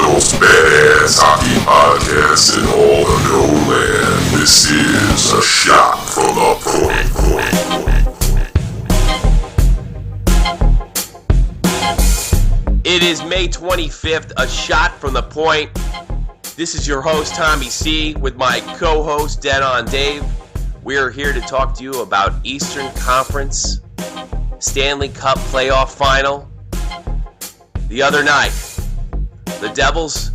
most badass hockey podcast in all the no land. This is a shot from the point. It is May 25th, a shot from the point. This is your host, Tommy C, with my co-host, Dead On Dave. We are here to talk to you about Eastern Conference Stanley Cup playoff final. The other night, the Devils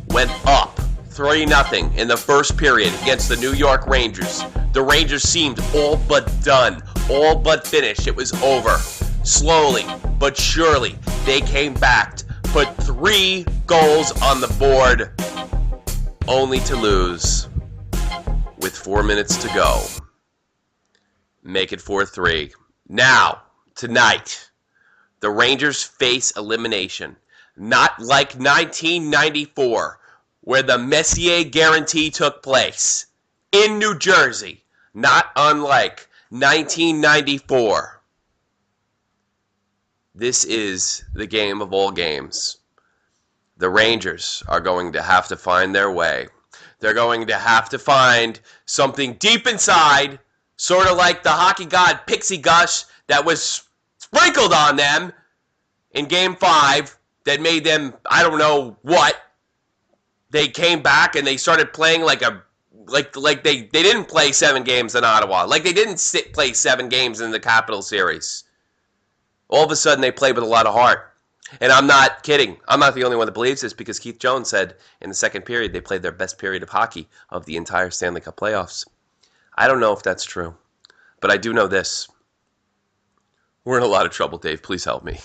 went up 3-0 in the first period against the New York Rangers. The Rangers seemed all but done, all but finished. It was over. Slowly but surely, they came back, put 3 goals on the board, only to lose with 4 minutes to go. Make it 4-3. Now, tonight, the Rangers face elimination. Not like 1994, where the Messier guarantee took place in New Jersey. Not unlike 1994. This is the game of all games. The Rangers are going to have to find their way. They're going to have to find something deep inside, sort of like the hockey god Pixie Gush that was sprinkled on them in Game 5 that made them, I don't know what. They came back and they started playing like they didn't play 7 games in Ottawa. Like they didn't play 7 games in the Capital Series. All of a sudden, they played with a lot of heart. And I'm not kidding. I'm not the only one that believes this because Keith Jones said in the second period they played their best period of hockey of the entire Stanley Cup playoffs. I don't know if that's true, but I do know this. We're in a lot of trouble, Dave. Please help me.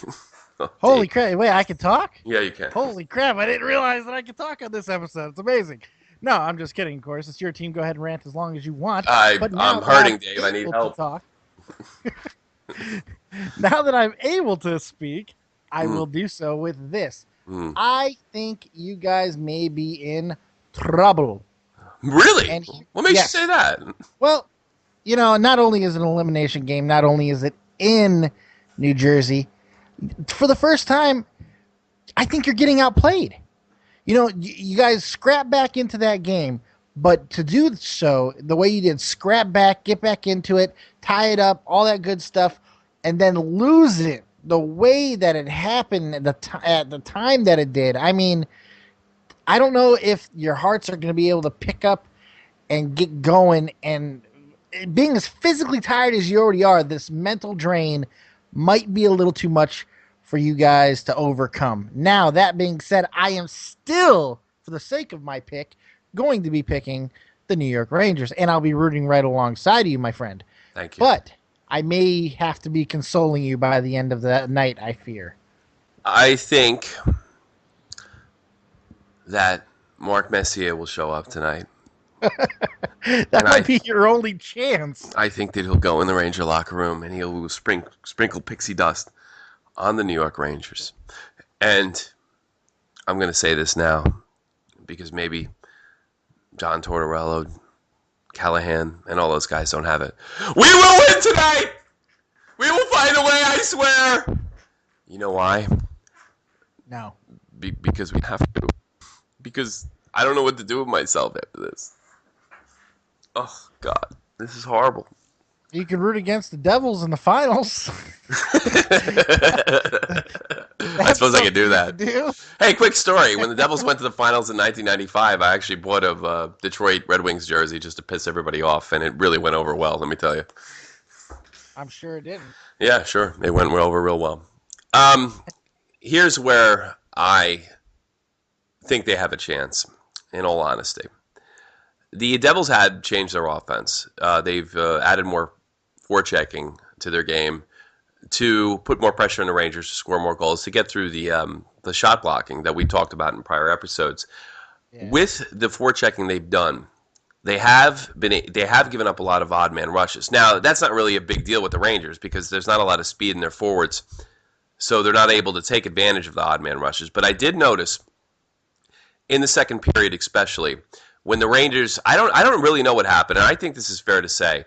Holy crap. Wait, I can talk? Yeah, you can. Holy crap. I didn't realize that I could talk on this episode. It's amazing. No, I'm just kidding, of course. It's your team. Go ahead and rant as long as you want. I'm hurting, Dave. I need help. Now that I'm able to speak, I will do so with this. I think you guys may be in trouble. Really? What makes you say that? Well, you know, not only is it an elimination game, not only is it in New Jersey, for the first time, I think you're getting outplayed. You know, you guys scrap back into that game, but to do so the way you did, scrap back, get back into it, tie it up, all that good stuff, and then lose it the way that it happened at the time that it did. I mean, I don't know if your hearts are going to be able to pick up and get going, and being as physically tired as you already are, this mental drain might be a little too much for you guys to overcome. Now, that being said, I am still, for the sake of my pick, going to be picking the New York Rangers, and I'll be rooting right alongside you, my friend. Thank you. But I may have to be consoling you by the end of the night, I fear. I think that Mark Messier will show up tonight. That might be your only chance. I think that he'll go in the Ranger locker room and he'll sprinkle pixie dust on the New York Rangers. And I'm going to say this now because maybe John Tortorella, Callahan, and all those guys don't have it. We will win tonight! We will find a way, I swear! You know why? No. Because we have to. Because I don't know what to do with myself after this. Oh, God. This is horrible. You can root against the Devils in the finals. I suppose I could do that. Hey, quick story. When the Devils went to the finals in 1995, I actually bought a Detroit Red Wings jersey just to piss everybody off, and it really went over well, let me tell you. I'm sure it didn't. Yeah, sure. It went over real well. Here's where I think they have a chance, in all honesty. The Devils had changed their offense. They've added more forechecking to their game to put more pressure on the Rangers to score more goals, to get through the shot blocking that we talked about in prior episodes. Yeah. With the forechecking they've done, they have given up a lot of odd man rushes. Now, that's not really a big deal with the Rangers because there's not a lot of speed in their forwards, so they're not able to take advantage of the odd man rushes. But I did notice in the second period especially, when the Rangers, I don't really know what happened, and I think this is fair to say,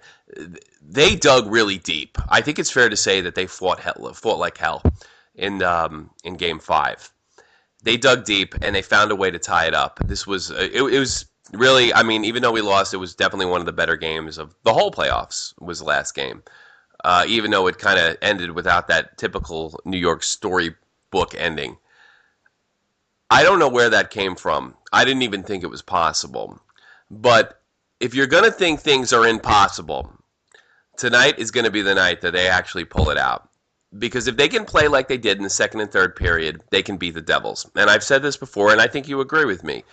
they dug really deep. I think it's fair to say that they fought like hell in Game 5. They dug deep and they found a way to tie it up. This was it was really, I mean, even though we lost, it was definitely one of the better games of the whole playoffs. Was the last game, even though it kind of ended without that typical New York storybook ending. I don't know where that came from. I didn't even think it was possible. But if you're going to think things are impossible, tonight is going to be the night that they actually pull it out. Because if they can play like they did in the second and third period, they can beat the Devils. And I've said this before, and I think you agree with me,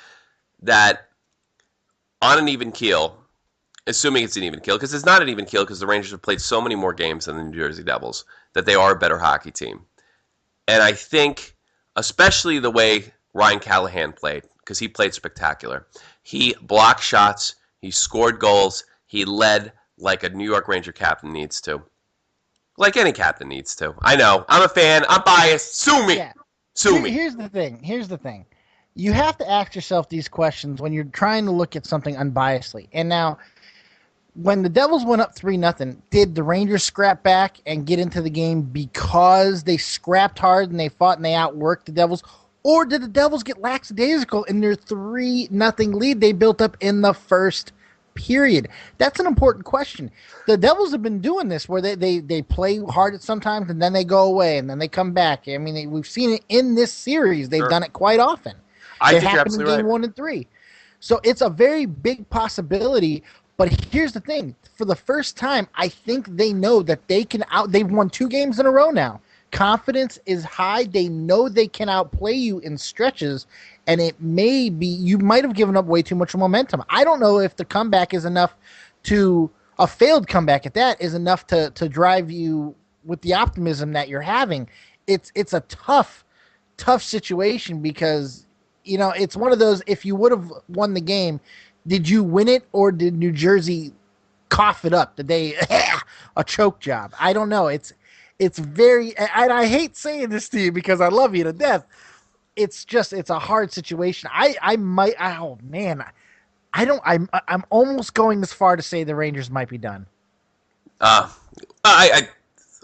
that on an even keel, assuming it's an even keel, because it's not an even keel because the Rangers have played so many more games than the New Jersey Devils, that they are a better hockey team. And I think, especially the way Ryan Callahan played, because he played spectacular. He blocked shots, he scored goals, he led like a New York Ranger captain needs to. Like any captain needs to. I know. I'm a fan. I'm biased. Sue me. Yeah. Sue me. Here's the thing. You have to ask yourself these questions when you're trying to look at something unbiasedly. And now, when the Devils went up 3-0, did the Rangers scrap back and get into the game because they scrapped hard and they fought and they outworked the Devils? Or did the Devils get lackadaisical in their 3-0 lead they built up in the first period? That's an important question. The Devils have been doing this where they play hard at sometimes and then they go away and then they come back. I mean, we've seen it in this series. They've done it quite often. It happened in game 1 and 3. So it's a very big possibility. But here's the thing. For the first time, I think they know that they can they've won 2 games in a row now. Confidence is high. They know they can outplay you in stretches, and it may be you might have given up way too much momentum. I don't know if the comeback is enough a failed comeback at that is enough to drive you with the optimism that you're having. It's a tough situation because, it's one of those, if you would have won the game, did you win it or did New Jersey cough it up? Did they a choke job? I don't know. It's very, and I hate saying this to you because I love you to death. It's a hard situation. I'm almost going as far to say the Rangers might be done. I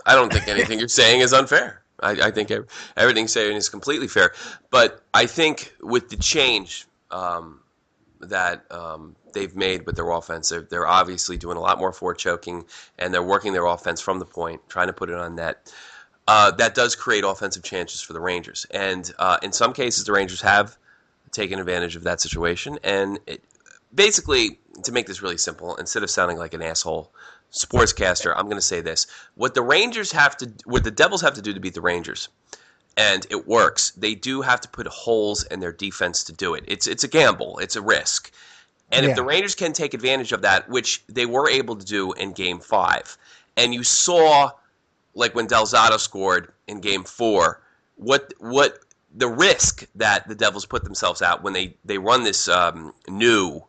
don't think anything you're saying is unfair. I think everything saying is completely fair. But I think with the change that they've made with their offense, they're obviously doing a lot more forechoking, and they're working their offense from the point, trying to put it on net. That does create offensive chances for the Rangers. And in some cases, the Rangers have taken advantage of that situation. And basically, to make this really simple, instead of sounding like an asshole sportscaster, I'm going to say this. What the Devils have to do to beat the Rangers, and it works, they do have to put holes in their defense to do it. It's a gamble. It's a risk. And if the Rangers can take advantage of that, which they were able to do in Game 5, and you saw, like when Del Zotto scored in Game 4, what the risk that the Devils put themselves out when they run this new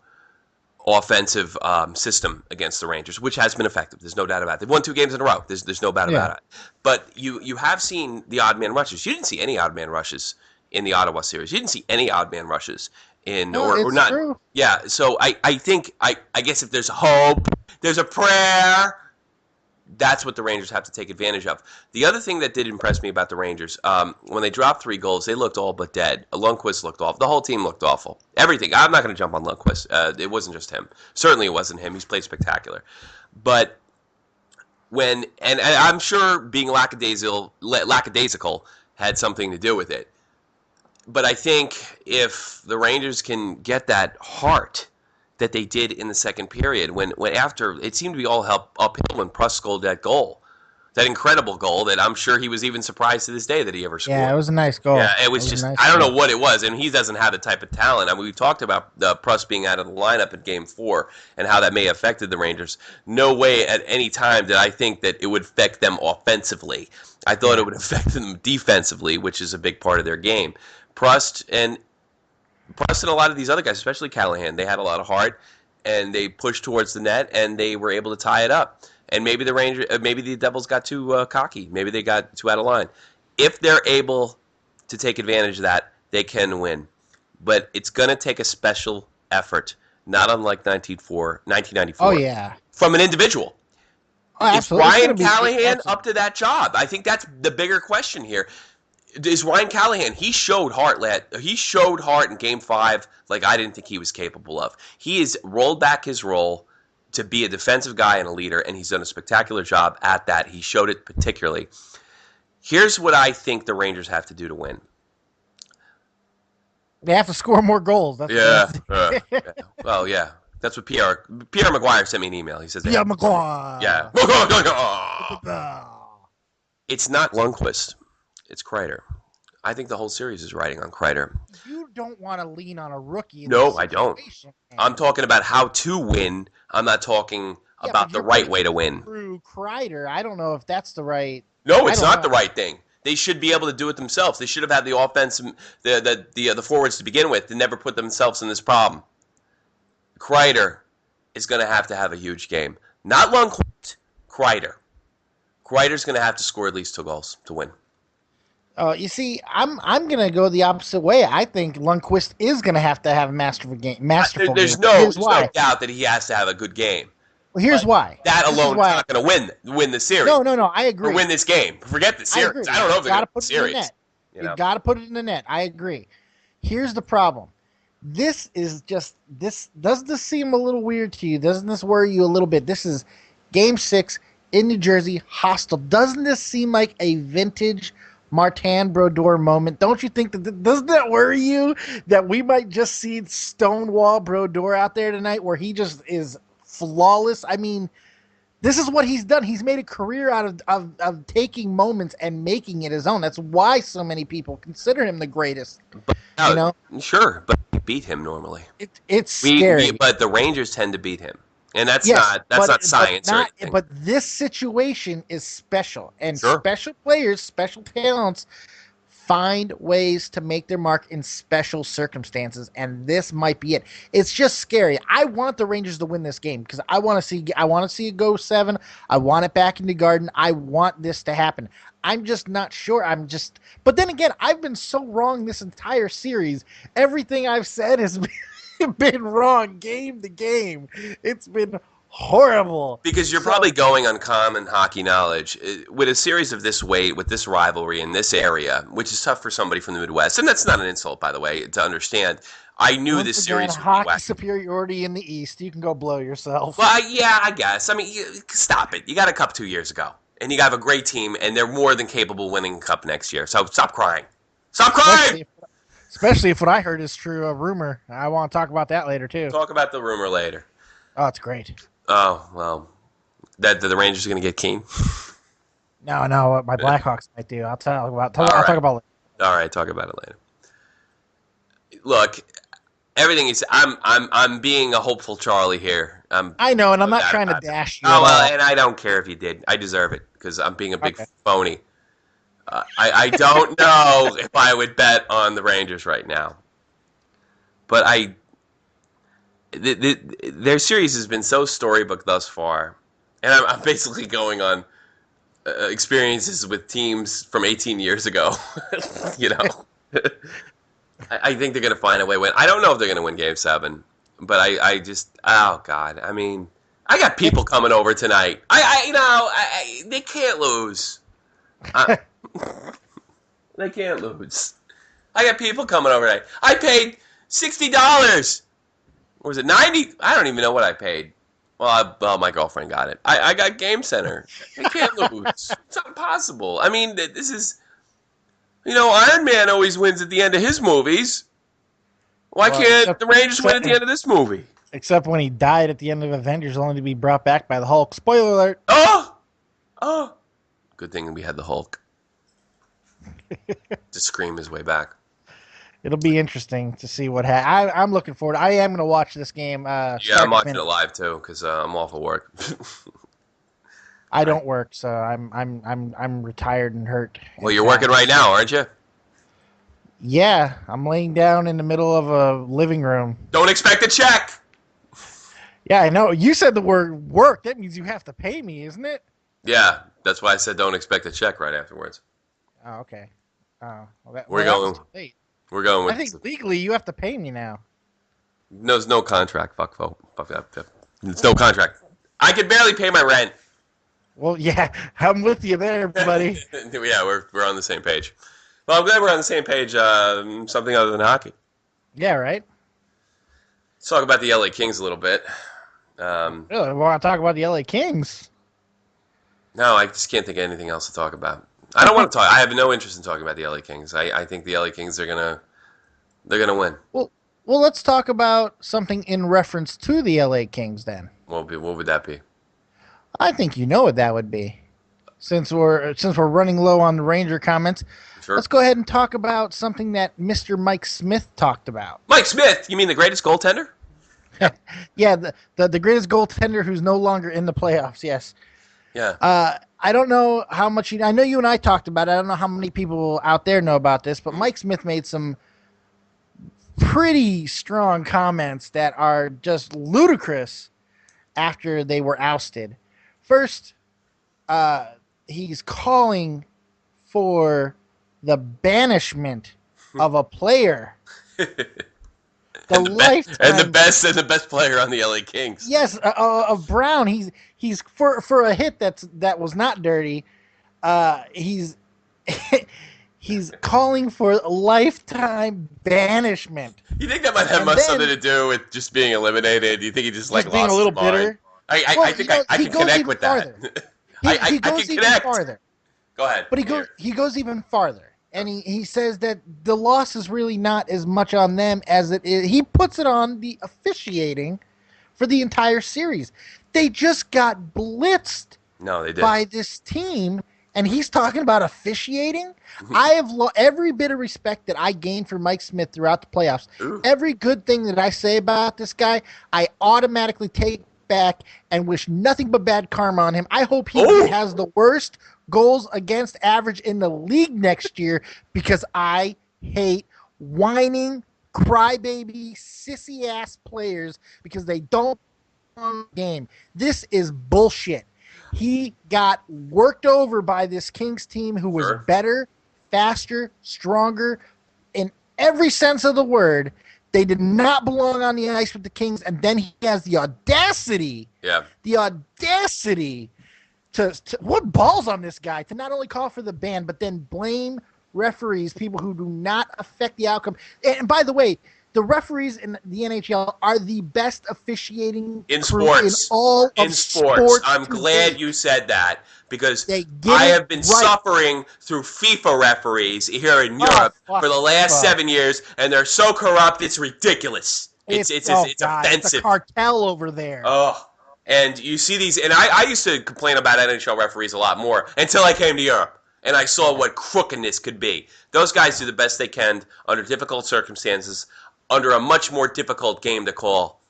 offensive system against the Rangers, which has been effective. There's no doubt about it. They've won 2 games in a row. There's no doubt about it. But you have seen the odd man rushes. You didn't see any odd man rushes in the Ottawa series. You didn't see any odd man rushes or not. True. Yeah. So I think I guess if there's hope, there's a prayer. That's what the Rangers have to take advantage of. The other thing that did impress me about the Rangers, when they dropped 3 goals, they looked all but dead. Lundqvist looked awful. The whole team looked awful. Everything. I'm not going to jump on Lundqvist. It wasn't just him. Certainly it wasn't him. He's played spectacular. But and I'm sure being lackadaisical had something to do with it. But I think if the Rangers can get that heart that they did in the second period, when after it seemed to be all uphill when Pruss scored that goal, that incredible goal that I'm sure he was even surprised to this day that he ever scored. Yeah, it was a nice goal. Yeah, it was just nice I don't know what it was, and he doesn't have the type of talent. I mean, we talked about Pruss being out of the lineup in Game 4 and how that may have affected the Rangers. No way at any time did I think that it would affect them offensively. I thought it would affect them defensively, which is a big part of their game. Pruss and a lot of these other guys, especially Callahan, they had a lot of heart, and they pushed towards the net, and they were able to tie it up. And maybe the Devils got too cocky. Maybe they got too out of line. If they're able to take advantage of that, they can win. But it's going to take a special effort, not unlike 1994. Oh, yeah. From an individual. Oh, is Ryan Callahan up to that job? I think that's the bigger question here. is Ryan Callahan. He showed heart. He showed heart in Game 5 like I didn't think he was capable of. He has rolled back his role to be a defensive guy and a leader, and he's done a spectacular job at that. He showed it particularly. Here's what I think the Rangers have to do to win. They have to score more goals. That's yeah. Well, yeah. That's what Pierre McGuire sent me an email. He says, Pierre McGuire. Yeah. It's not Lundqvist. It's Kreider. I think the whole series is riding on Kreider. You don't want to lean on a rookie. No, I don't. I'm talking about how to win. I'm not talking about the right way to win. Through Kreider, I don't know if that's the right. No, it's not the right thing. They should be able to do it themselves. They should have had the offense, the forwards to begin with, to never put themselves in this problem. Kreider is going to have a huge game. Not Lundqvist, Kreider. Kreider's going to have to score at least 2 goals to win. You see, I'm going to go the opposite way. I think Lundqvist is going to have a masterful game. There's no doubt that he has to have a good game. Well, here's why. That alone is not going to win the series. No, I agree. Or win this game. Forget the series. I don't know if they're going to win the series. You've got to put it in the net. I agree. Here's the problem. This doesn't this seem a little weird to you? Doesn't this worry you a little bit? This is Game 6 in New Jersey, hostile. Doesn't this seem like a vintage Martin Brodeur moment? Don't you think doesn't that worry you that we might just see Stonewall Brodeur out there tonight where he just is flawless? I mean, this is what he's done. He's made a career out of taking moments and making it his own. That's why so many people consider him the greatest. But, sure, but we beat him normally. It's scary. But the Rangers tend to beat him. And that's not science or anything. But this situation is special. And sure. Special players, special talents find ways to make their mark in special circumstances. And this might be it. It's just scary. I want the Rangers to win this game because I want to see it go 7. I want it back in the Garden. I want this to happen. I'm just not sure. But then again, I've been so wrong this entire series. Everything I've said has been wrong game to game. It's been horrible. Because you're probably going on common hockey knowledge. With a series of this weight, with this rivalry in this area, which is tough for somebody from the Midwest, and that's not an insult, by the way, to understand. I knew this series would be hockey wacky. Superiority in the East. You can go blow yourself. Well, yeah, I guess. I mean, stop it. You got a cup 2 years ago. And you have a great team, and they're more than capable of winning a cup next year. So stop crying. Stop crying! Especially if what I heard is true, a rumor. I want to talk about that later, too. Talk about the rumor later. Oh, it's great. Oh, well. That the Rangers are going to get Keane? No, my Blackhawks might do. I'll talk about it later. All right, talk about it later. Look, everything is. I'm being a hopeful Charlie here. I know, and I'm not trying to dash you. Oh well, and I don't care if you did. I deserve it because I'm being a big phony. I don't know if I would bet on the Rangers right now, but their series has been so storybook thus far, and I'm basically going on experiences with teams from 18 years ago. I think they're going to find a way to win. I don't know if they're going to win Game 7, but I just, oh God, I mean, I got people coming over tonight. They can't lose. They can't lose. I got people coming over tonight. I paid $60. Or was it $90? I don't even know what I paid. Well, my girlfriend got it. I got Game Center. They can't lose. It's not possible. I mean, this is, Iron Man always wins at the end of his movies. Why can't the Rangers win at the end of this movie? Except when he died at the end of Avengers, only to be brought back by the Hulk. Spoiler alert. Oh. Good thing we had the Hulk to scream his way back. It'll be interesting to see what happens. I'm looking forward. I am going to watch this game. Yeah, I'm watching it live too because I'm off of work. I don't work, so I'm retired and hurt. Well, you're working right now, aren't you? Yeah, I'm laying down in the middle of a living room. Don't expect a check. Yeah, I know. You said the word work. That means you have to pay me, isn't it? Yeah, that's why I said don't expect a check right afterwards. Oh, okay. We're going with. I think legally you have to pay me now. No, there's no contract. Fuck that. There's no contract. I can barely pay my rent. Well, yeah, I'm with you there, buddy. Yeah, we're on the same page. Well, I'm glad we're on the same page. Something other than hockey. Yeah, right. Let's talk about the LA Kings a little bit. Really, we want to talk about the LA Kings. No, I just can't think of anything else to talk about. I don't want to talk. I have no interest in talking about the LA Kings. I think the LA Kings are gonna win. Well, let's talk about something in reference to the LA Kings then. What would that be? I think you know what that would be. Since we're running low on the Ranger comments, Sure. let's go ahead and talk about something that Mr. Mike Smith talked about. Mike Smith, you mean the greatest goaltender? Yeah, the greatest goaltender who's no longer in the playoffs. Yes. Yeah. I don't know how much I know you and I talked about it. I don't know how many people out there know about this, but Mike Smith made some pretty strong comments that are just ludicrous after they were ousted. First, he's calling for the banishment of a player. The best player on the LA Kings. Yes, of Brown. He's for a hit that was not dirty. He's he's calling for a lifetime banishment. You think that might have something to do with just being eliminated? Do you think he just like being lost a little his mind? bitter? I think I can connect with that. He goes can even connect. farther. Go ahead. But he goes even farther. And he says that the loss is really not as much on them as it is. He puts it on the officiating for the entire series. They just got blitzed by this team, and he's talking about officiating. I have every bit of respect that I gained for Mike Smith throughout the playoffs. Ooh. Every good thing that I say about this guy, I automatically take back and wish nothing but bad karma on him. I hope he has the worst goals against average in the league next year because I hate whining, crybaby, sissy ass players because they don't win the game. This is bullshit. He got worked over by this Kings team who was better, faster, stronger in every sense of the word. They did not belong on the ice with the Kings, and then he has the audacity to what balls on this guy to not only call for the ban, but then blame referees, people who do not affect the outcome. And by the way, the referees in the NHL are the best officiating in crew sports. In all of sports. I'm glad you said that because I have been suffering through FIFA referees here in Europe for the last 7 years, and they're so corrupt, it's ridiculous. It's offensive. It's a cartel over there. Oh. And you see these, and I used to complain about NHL referees a lot more until I came to Europe and I saw what crookedness could be. Those guys do the best they can under difficult circumstances, under a much more difficult game to call.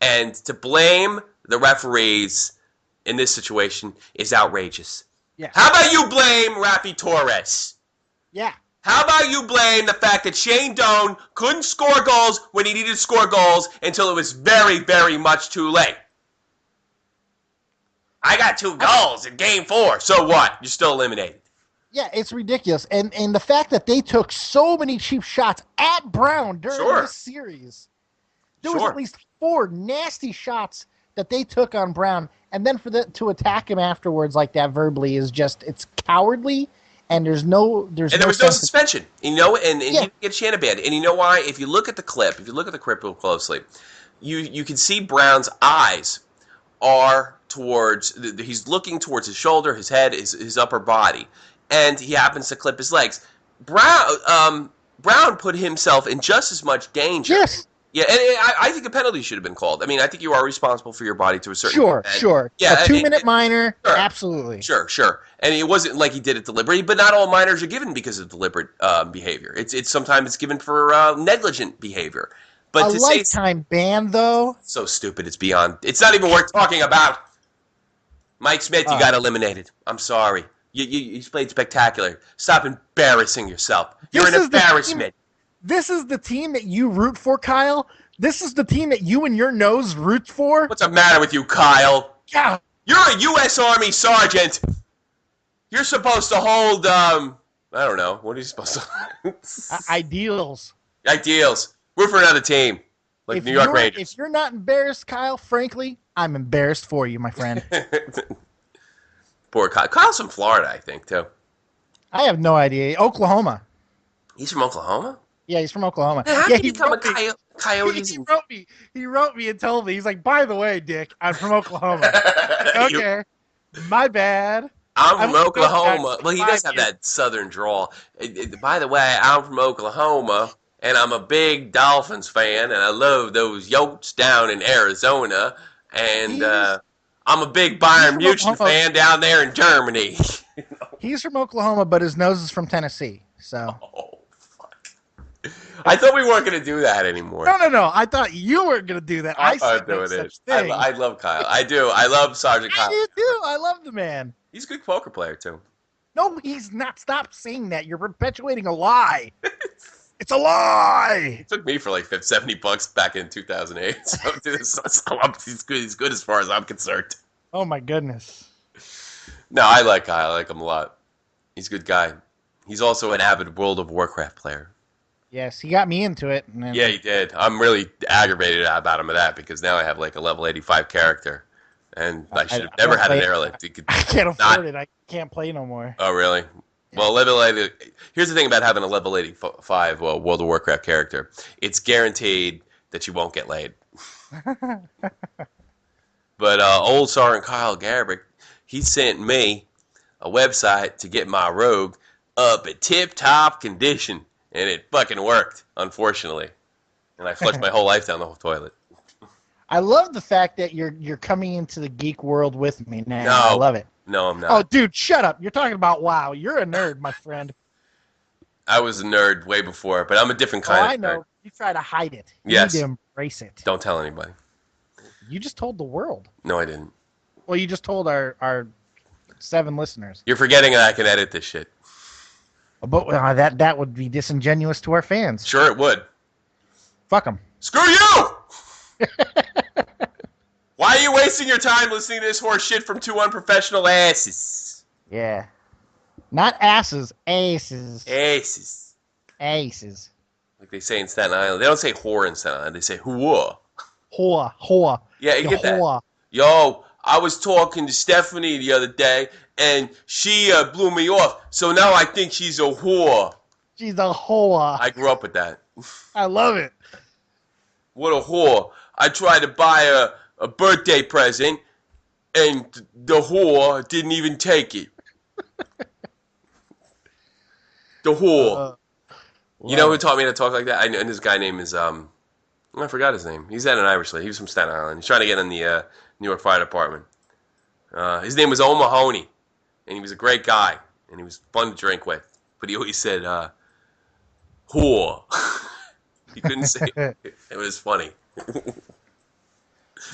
And to blame the referees in this situation is outrageous. Yes. How about you blame Rafi Torres? Yeah. How about you blame the fact that Shane Doan couldn't score goals when he needed to score goals until it was very, very much too late? I got 2 goals in Game 4. So what? You're still eliminated. Yeah, it's ridiculous. And the fact that they took so many cheap shots at Brown during this series. There was at least 4 nasty shots that they took on Brown. And then to attack him afterwards like that verbally is just, it's cowardly. And there was no suspension. You know, and he didn't get Shannon banned. And you know why? If you look at the clip, real closely, you can see Brown's eyes are he's looking towards his shoulder, his head, his upper body, and he happens to clip his legs. Brown put himself in just as much danger. Yes. Yeah, and I think a penalty should have been called. I mean, I think you are responsible for your body to a certain extent. Sure. Yeah, a 2-minute minor, absolutely. Sure. And it wasn't like he did it deliberately, but not all minors are given because of deliberate behavior. It's sometimes it's given for negligent behavior. But a lifetime ban, though? So stupid, it's beyond. It's not even worth talking about. Mike Smith, you got eliminated. I'm sorry. You played spectacular. Stop embarrassing yourself. You're an embarrassment. This is the team that you root for, Kyle? This is the team that you and your nose root for? What's the matter with you, Kyle? Yeah. You're a U.S. Army sergeant. You're supposed to hold, I don't know. What are you supposed to Ideals. Ideals. Root for another team. Like New York Rangers. If you're not embarrassed, Kyle, frankly, I'm embarrassed for you, my friend. Poor Kyle. Kyle's from Florida, I think, too. I have no idea. Oklahoma. He's from Oklahoma? Yeah, he's from Oklahoma. Man, how Yeah, can you become a Coyotes? he wrote me. He wrote me and told me. He's like, by the way, Dick, I'm from Oklahoma. Okay, my bad. I'm I've from only known that Oklahoma. Well, he for does 5 have years. that southern drawl. By the way, I'm from Oklahoma, and I'm a big Dolphins fan, and I love those Yotes down in Arizona, and He's I'm a big he's Bayern from Munich Oklahoma. fan down there in Germany. He's from Oklahoma, but his nose is from Tennessee. So Oh, fuck. I thought we weren't going to do that anymore. no. I thought you were gonna do that. I I'm said no doing it. such thing. I love Kyle. I do. I love Sergeant I Kyle. do too. I love the man. He's a good poker player, too. No, he's not. Stop saying that. You're perpetuating a lie. It's a lie. It took me for like $70 back in 2008. He's good as far as I'm concerned. Oh my goodness. No, I like Kyle. I like him a lot. He's a good guy. He's also an avid World of Warcraft player. Yes, he got me into it. And then, Yeah, he did. I'm really aggravated about him of that because now I have like a level 85 character. And I should have never had an airlift. I can't afford it. I can't play no more. Oh, really? Well, level 80. Here's the thing about having a level 85 World of Warcraft character. It's guaranteed that you won't get laid. But old Sergeant Kyle Gabrick, he sent me a website to get my rogue up at tip-top condition. And it fucking worked, unfortunately. And I flushed my whole life down the toilet. I love the fact that you're coming into the geek world with me now. No. I love it. No, I'm not. Oh, dude, shut up. You're talking about WoW. You're a nerd, my friend. I was a nerd way before, but I'm a different kind of I know. nerd. You try to hide it. You Yes. need to embrace it. Don't tell anybody. You just told the world. No, I didn't. Well, you just told our 7 listeners. You're forgetting that I can edit this shit. But that would be disingenuous to our fans. Sure it would. Fuck them. Screw you! Why are you wasting your time listening to this horse shit from 2 unprofessional asses? Yeah. Not asses, aces. Asses. Aces. Like they say in Staten Island. They don't say whore in Staten Island. They say whore. Whore. Yeah, you get that. Whore. Yo, I was talking to Stephanie the other day, and she blew me off. So now I think she's a whore. She's a whore. I grew up with that. I love it. What a whore. I tried to buy a birthday present, and the whore didn't even take it. The whore. You know who taught me to talk like that? I know, and this guy name is, I forgot his name. He's at an Irish lady. He was from Staten Island. He's trying to get in the New York Fire Department. His name was O'Mahony, and he was a great guy, and he was fun to drink with. But he always said, whore. He couldn't say it. It was funny.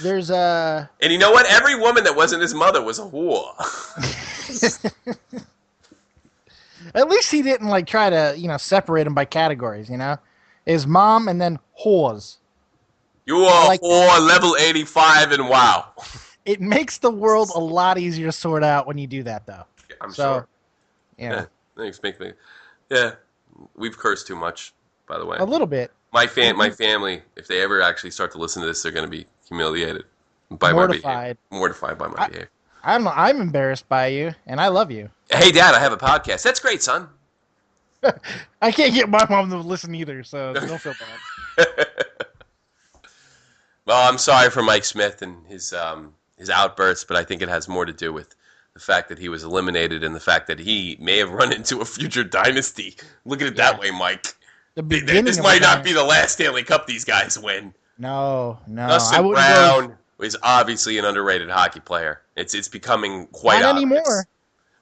There's And you know what? Every woman that wasn't his mother was a whore. At least he didn't like try to, separate them by categories, His mom and then whores. You are whore level 85 and wow. It makes the world a lot easier to sort out when you do that, though. I'm sure. Yeah. Thanks, make me. Yeah, we've cursed too much, by the way. A little bit. My family, if they ever actually start to listen to this, they're going to be humiliated by Mortified. my behavior. Mortified by my behavior. I'm embarrassed by you, and I love you. Hey, Dad, I have a podcast. That's great, son. I can't get my mom to listen either, so don't feel bad. Well, I'm sorry for Mike Smith and his outbursts, but I think it has more to do with the fact that he was eliminated and the fact that he may have run into a future dynasty. Look at it that way, Mike. This might not be the last Stanley Cup these guys win. No. Dustin Brown is obviously an underrated hockey player. It's becoming quite not obvious. Anymore.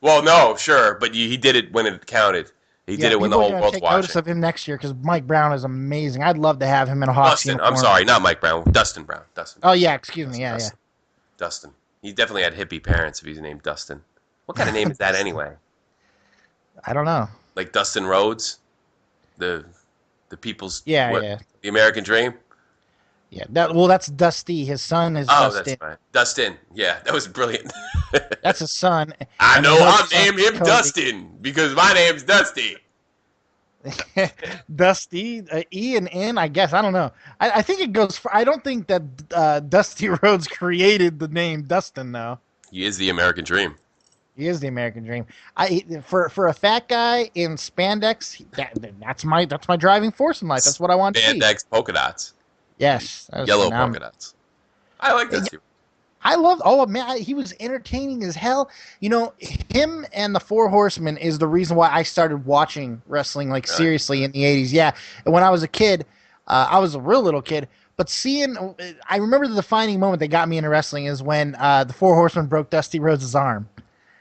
Well, no, sure, but he did it when it counted. He did it when the whole world's take watching. Notice of him next year because Mike Brown is amazing. I'd love to have him in a Hawks Dustin, uniform. I'm sorry, not Mike Brown. Dustin Brown. Dustin. Oh yeah, excuse me. Yeah. Dustin. He definitely had hippie parents if he's named Dustin. What kind of name is that anyway? I don't know. Like Dustin Rhodes, the people's the American Dream. Yeah, that's Dusty. His son is Dustin. That's right. Dustin. Yeah, that was brilliant. That's his son. I know I'll name him Cody. Dustin because my name's Dusty. Dusty, E and N, I guess. I don't know. I think it goes for. I don't think that Dusty Rhodes created the name Dustin, though. He is the American Dream. He is the American dream. For a fat guy in spandex, that's my driving force in life. That's what I want to see. Spandex polka dots. Yes, that was Yellow phenomenal. polka dots. I like that. I love. Oh man, he was entertaining as hell. Him and the Four Horsemen is the reason why I started watching wrestling like seriously in the '80s. Yeah, and when I was a kid, I was a real little kid. But I remember the defining moment that got me into wrestling is when the Four Horsemen broke Dusty Rhodes' arm.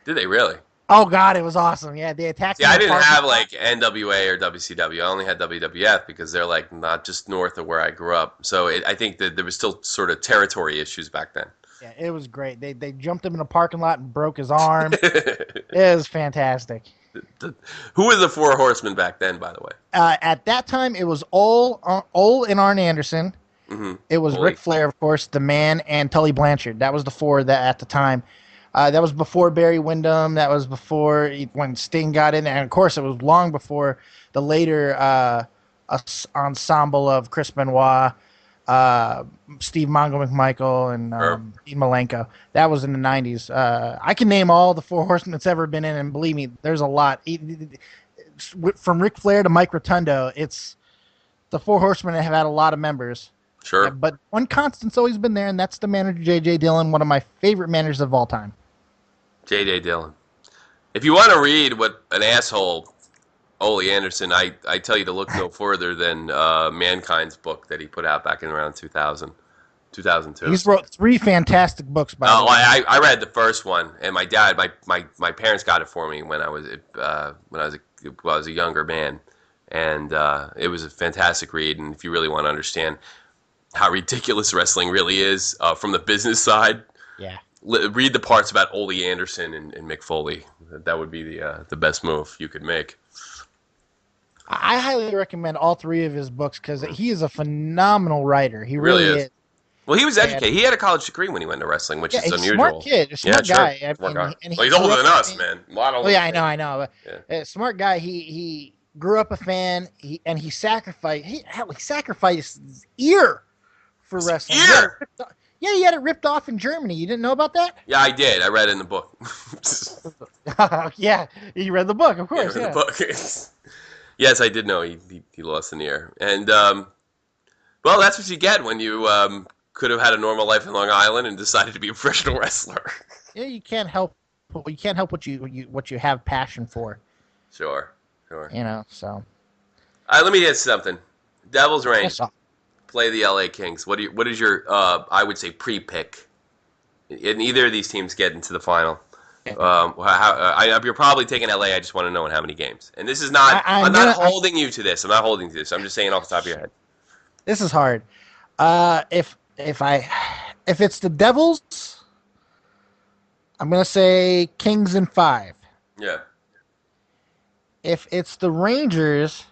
Did they really? Oh God, it was awesome. Yeah, they attacked. See, I didn't have like NWA or WCW. I only had WWF because they're like not just north of where I grew up. So I think that there was still sort of territory issues back then. Yeah, it was great. They jumped him in a parking lot and broke his arm. It was fantastic. Who were the Four Horsemen back then, by the way? At that time, it was Ole and Arn Anderson. Mm-hmm. It was Ric Flair, of course, the Man, and Tully Blanchard. That was the four that at the time. That was before Barry Windham. That was before when Sting got in. And, of course, it was long before the later ensemble of Chris Benoit, Steve Mongo McMichael, and Dean Malenko. That was in the 90s. I can name all the Four Horsemen that's ever been in, and believe me, there's a lot. From Ric Flair to Mike Rotundo, the Four Horsemen have had a lot of members. Sure. Yeah, but one constant's always been there, and that's the manager, J.J. Dillon, one of my favorite managers of all time. J.J. Dillon. If you want to read what an asshole Ole Anderson, I tell you to look no further than Mankind's book that he put out back in around 2000, 2002. He's wrote 3 fantastic books, by the way. I read the first one, and my dad, my parents got it for me when I was a younger man, and it was a fantastic read. And if you really want to understand how ridiculous wrestling really is from the business side, yeah, read the parts about Ole Anderson and Mick Foley. That would be the best move you could make. I highly recommend all 3 of his books because he is a phenomenal writer. He really is. Well, he was educated. He had a college degree when he went to wrestling, which is unusual. Smart kid, a smart guy. Sure. And he's older than us, man. A lot older. Oh yeah, I know. Smart guy. He grew up a fan. He sacrificed. He sacrificed his ear for wrestling. Yeah, he had it ripped off in Germany. You didn't know about that? Yeah, I did. I read it in the book. Yeah, you read the book, of course. Yeah, read the book. Yes, I did know he lost an ear. And, well, that's what you get when you could have had a normal life in Long Island and decided to be a professional wrestler. Yeah, you can't help what you have passion for. Sure. So. All right, let me get something. Devil's Reign. Play the LA Kings. What is your I would say pre-pick? And either of these teams get into the final. You're probably taking LA. I just want to know in how many games. And this is not. I'm not holding you to this. I'm not holding to this. I'm just saying off the top of your head. This is hard. If it's the Devils, I'm gonna say Kings in 5. Yeah. If it's the Rangers,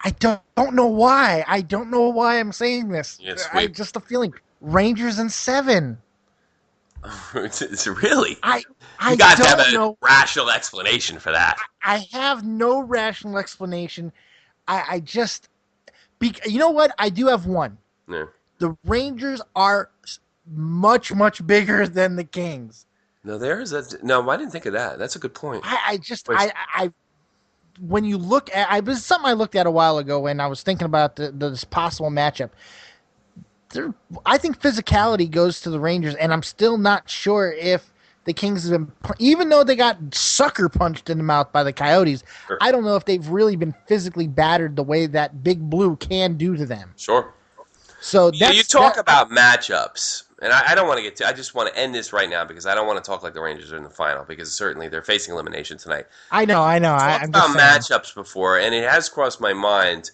I don't know why. I don't know why I'm saying this. Yes, just a feeling. Rangers in 7. It's really. I you got to have a rational explanation for that. I have no rational explanation. I just. You know what? I do have one. Yeah. The Rangers are much, much bigger than the Kings. No, I didn't think of that. That's a good point. When you look at, it was something I looked at a while ago when I was thinking about this possible matchup. I think physicality goes to the Rangers, and I'm still not sure if the Kings have been, even though they got sucker punched in the mouth by the Coyotes, sure. I don't know if they've really been physically battered the way that Big Blue can do to them. Sure. So you talk about matchups, and I don't want to get to. I just want to end this right now because I don't want to talk like the Rangers are in the final because certainly they're facing elimination tonight. I know. I'm about matchups before, and it has crossed my mind: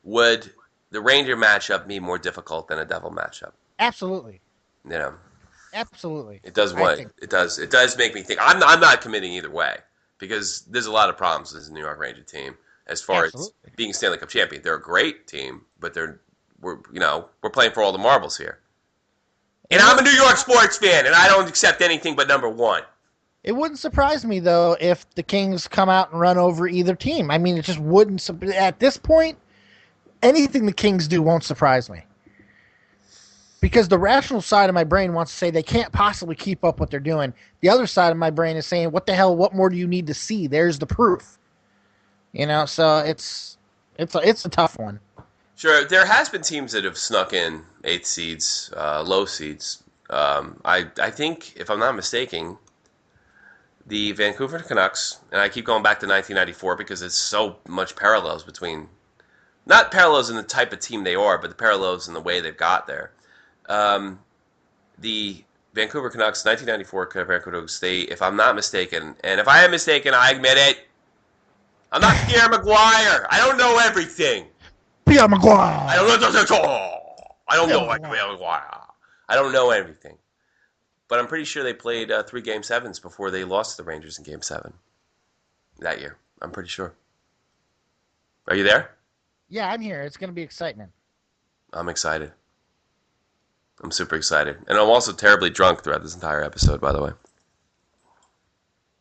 would the Ranger matchup be more difficult than a Devil matchup? Absolutely. Absolutely. It does what it does. It does make me think. I'm not committing either way because there's a lot of problems with this New York Ranger team as far as being Stanley Cup champion. They're a great team, but we're playing for all the marbles here. And I'm a New York sports fan, and I don't accept anything but number 1. It wouldn't surprise me though if the Kings come out and run over either team. I mean, it just wouldn't. At this point, anything the Kings do won't surprise me. Because the rational side of my brain wants to say they can't possibly keep up what they're doing. The other side of my brain is saying, what the hell? What more do you need to see? There's the proof. So it's a tough one. Sure, there has been teams that have snuck in 8th seeds, low seeds. I think, if I'm not mistaken, the Vancouver Canucks, and I keep going back to 1994 because there's so much parallels between, not parallels in the type of team they are, but the parallels in the way they've got there. The Vancouver Canucks, 1994 Vancouver Canucks, they, if I'm not mistaken, and if I am mistaken, I admit it, I'm not Pierre Maguire. I don't know everything. Pierre Maguire. I don't know Pierre Maguire. I don't know everything. But I'm pretty sure they played 3 Game 7s before they lost to the Rangers in Game 7 that year. I'm pretty sure. Are you there? Yeah, I'm here. It's going to be excitement. I'm excited. I'm super excited. And I'm also terribly drunk throughout this entire episode, by the way.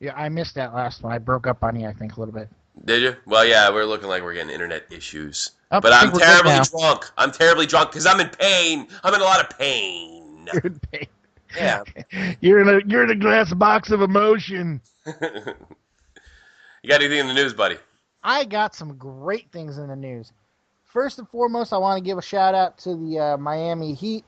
Yeah, I missed that last one. I broke up on you, I think, a little bit. Did you? Well, yeah, we're looking like we're getting internet issues. Oh, but I'm terribly drunk. I'm terribly drunk because I'm in pain. I'm in a lot of pain. You're in pain. Yeah. You're in a glass box of emotion. You got anything in the news, buddy? I got some great things in the news. First and foremost, I want to give a shout out to the Miami Heat.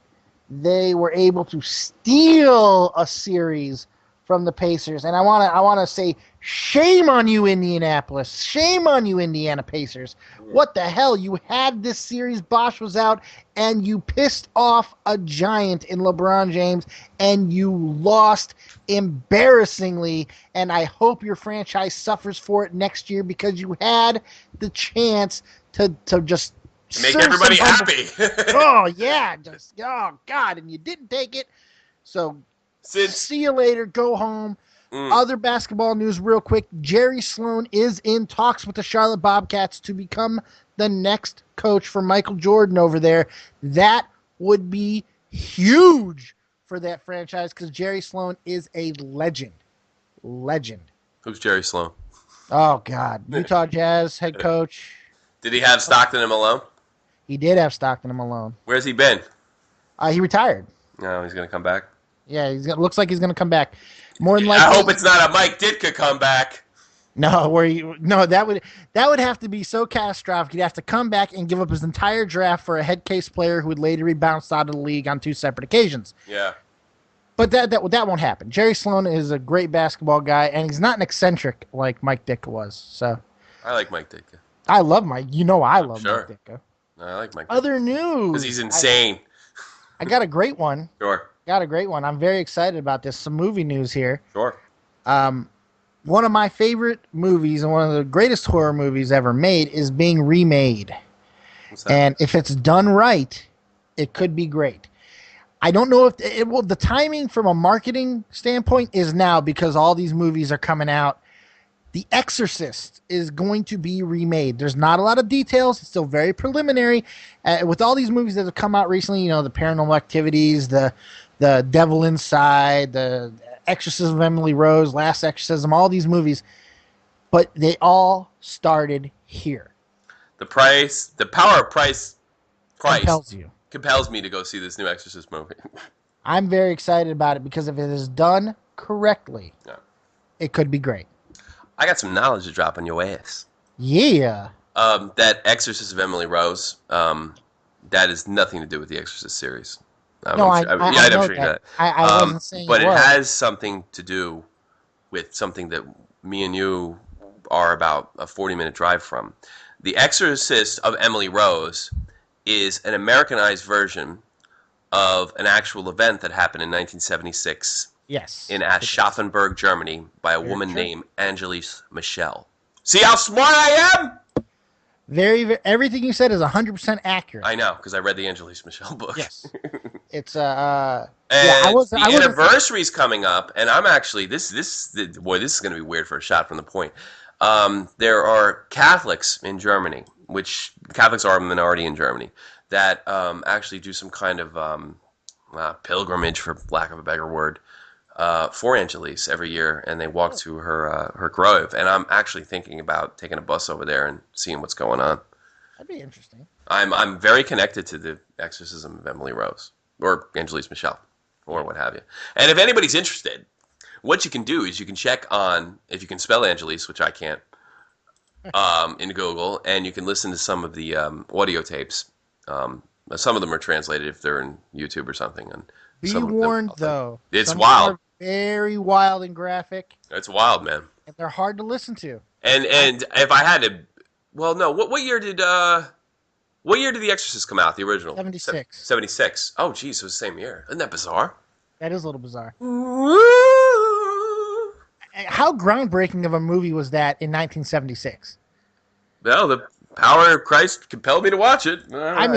They were able to steal a series from the Pacers, and I want to say shame on you, Indianapolis. Shame on you, Indiana Pacers. What the hell? You had this series, Bosch was out, and you pissed off a giant in LeBron James, and you lost embarrassingly, and I hope your franchise suffers for it next year because you had the chance to just make everybody happy. Oh, yeah. Oh, God, and you didn't take it. So see you later. Go home. Other basketball news real quick. Jerry Sloan is in talks with the Charlotte Bobcats to become the next coach for Michael Jordan over there. That would be huge for that franchise because Jerry Sloan is a legend. Legend. Who's Jerry Sloan? Oh, God. Utah Jazz head coach. Did he have Stockton and Malone? He did have Stockton and Malone. Where's he been? He retired. No, he's going to come back. Yeah, looks like he's going to come back. More than likely. I hope it's not a Mike Ditka comeback. No, that would have to be so catastrophic. He'd have to come back and give up his entire draft for a head case player who would later be bounced out of the league on 2 separate occasions. Yeah. But that won't happen. Jerry Sloan is a great basketball guy, and he's not an eccentric like Mike Ditka was. So I like Mike Ditka. I love Mike. I love sure. Mike Ditka. I like Mike Ditka. Other news. Because he's insane. I got a great one. Sure. Got a great one. I'm very excited about this. Some movie news here. Sure. One of my favorite movies and one of the greatest horror movies ever made is being remade. What's that? And if it's done right, it could be great. I don't know if it will. The timing from a marketing standpoint is now because all these movies are coming out. The Exorcist is going to be remade. There's not a lot of details. It's still very preliminary. With all these movies that have come out recently, the Paranormal Activities, the Devil Inside, the Exorcism of Emily Rose, Last Exorcism, all these movies, but they all started here. The power of price compels me to go see this new Exorcist movie. I'm very excited about it because if it is done correctly, it could be great. I got some knowledge to drop on your ass. Yeah. That Exorcist of Emily Rose, that has nothing to do with the Exorcist series. I know that. I wasn't saying but it was. Has something to do with something that me and you are about a 40-minute drive from. The Exorcist of Emily Rose is an Americanized version of an actual event that happened in 1976. Yes. In Aschaffenburg, Germany, by a woman named Angelise Michel. See how smart I am? Very, everything you said is 100% accurate. I know, because I read the Angelise Michel book. Yes. It's the anniversary's coming up, and I'm actually this is going to be weird for a shot from the point. There are Catholics in Germany, which Catholics are a minority in Germany, that actually do some kind of pilgrimage, for lack of a better word, for Angelise every year, and they walk to her grove. And I'm actually thinking about taking a bus over there and seeing what's going on. That'd be interesting. I'm very connected to the Exorcism of Emily Rose. or Angelise Michelle, or what have you. And if anybody's interested, what you can do is you can check on, if you can spell Angelise, which I can't, in Google, and you can listen to some of the audio tapes. Some of them are translated if they're in YouTube or something. And Be warned, though. It's some wild. Are very wild and graphic. It's wild, man. And they're hard to listen to. And if I had to, well, no. What year did The Exorcist come out? The original. 76. 76. Oh, geez, it was the same year. Isn't that bizarre? That is a little bizarre. How groundbreaking of a movie was that in 1976? Well, the power of Christ compelled me to watch it. I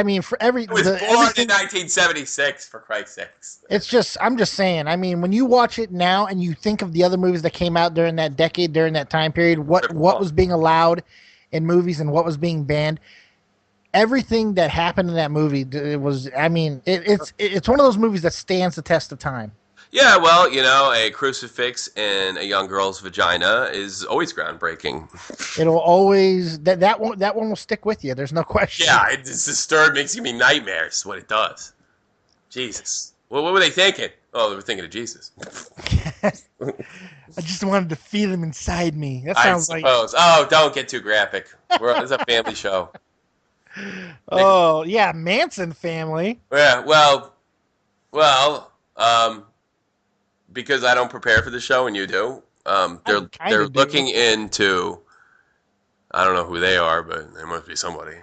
mean, for every I was born in 1976, for Christ's sakes. I'm just saying. I mean, when you watch it now and you think of the other movies that came out during that decade, during that time period, what was being allowed in movies and what was being banned, everything that happened in that movie, it was. I mean, it's one of those movies that stands the test of time. Yeah, well, a crucifix in a young girl's vagina is always groundbreaking. It'll always that one will stick with you. There's no question. Yeah, it's disturbed, makes me nightmares. What it does. Jesus, what were they thinking? Oh, they were thinking of Jesus. I just wanted to feel him inside me. That sounds like. Oh, don't get too graphic. It's a family show. Oh yeah, Manson family. Yeah, well. Because I don't prepare for the show and you do, they're looking into, I don't know who they are, but there must be somebody.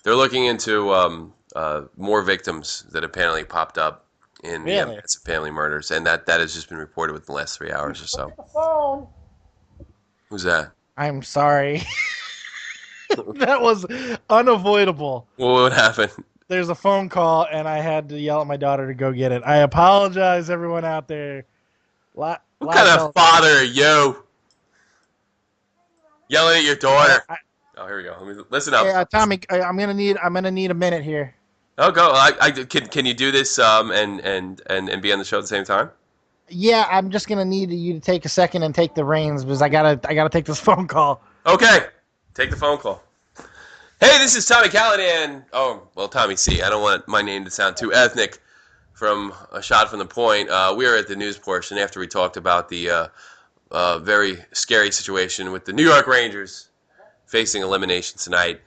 They're looking into more victims that apparently popped up in the Manson family murders, and that has just been reported within the last 3 hours or so. The phone. Who's that? I'm sorry. That was unavoidable. What happened? There's a phone call, and I had to yell at my daughter to go get it. I apologize, everyone out there. What kind of father are you? Yelling at your daughter. Oh, here we go. Let me listen up. Hey, Tommy, I'm gonna need a minute here. Oh, go. Can you do this and be on the show at the same time? Yeah, I'm just gonna need you to take a second and take the reins because I gotta take this phone call. Okay, take the phone call. Hey, this is Tommy Callahan. Oh, well, Tommy C. I don't want my name to sound too ethnic. From a shot from the point, we are at the news portion after we talked about the very scary situation with the New York Rangers facing elimination tonight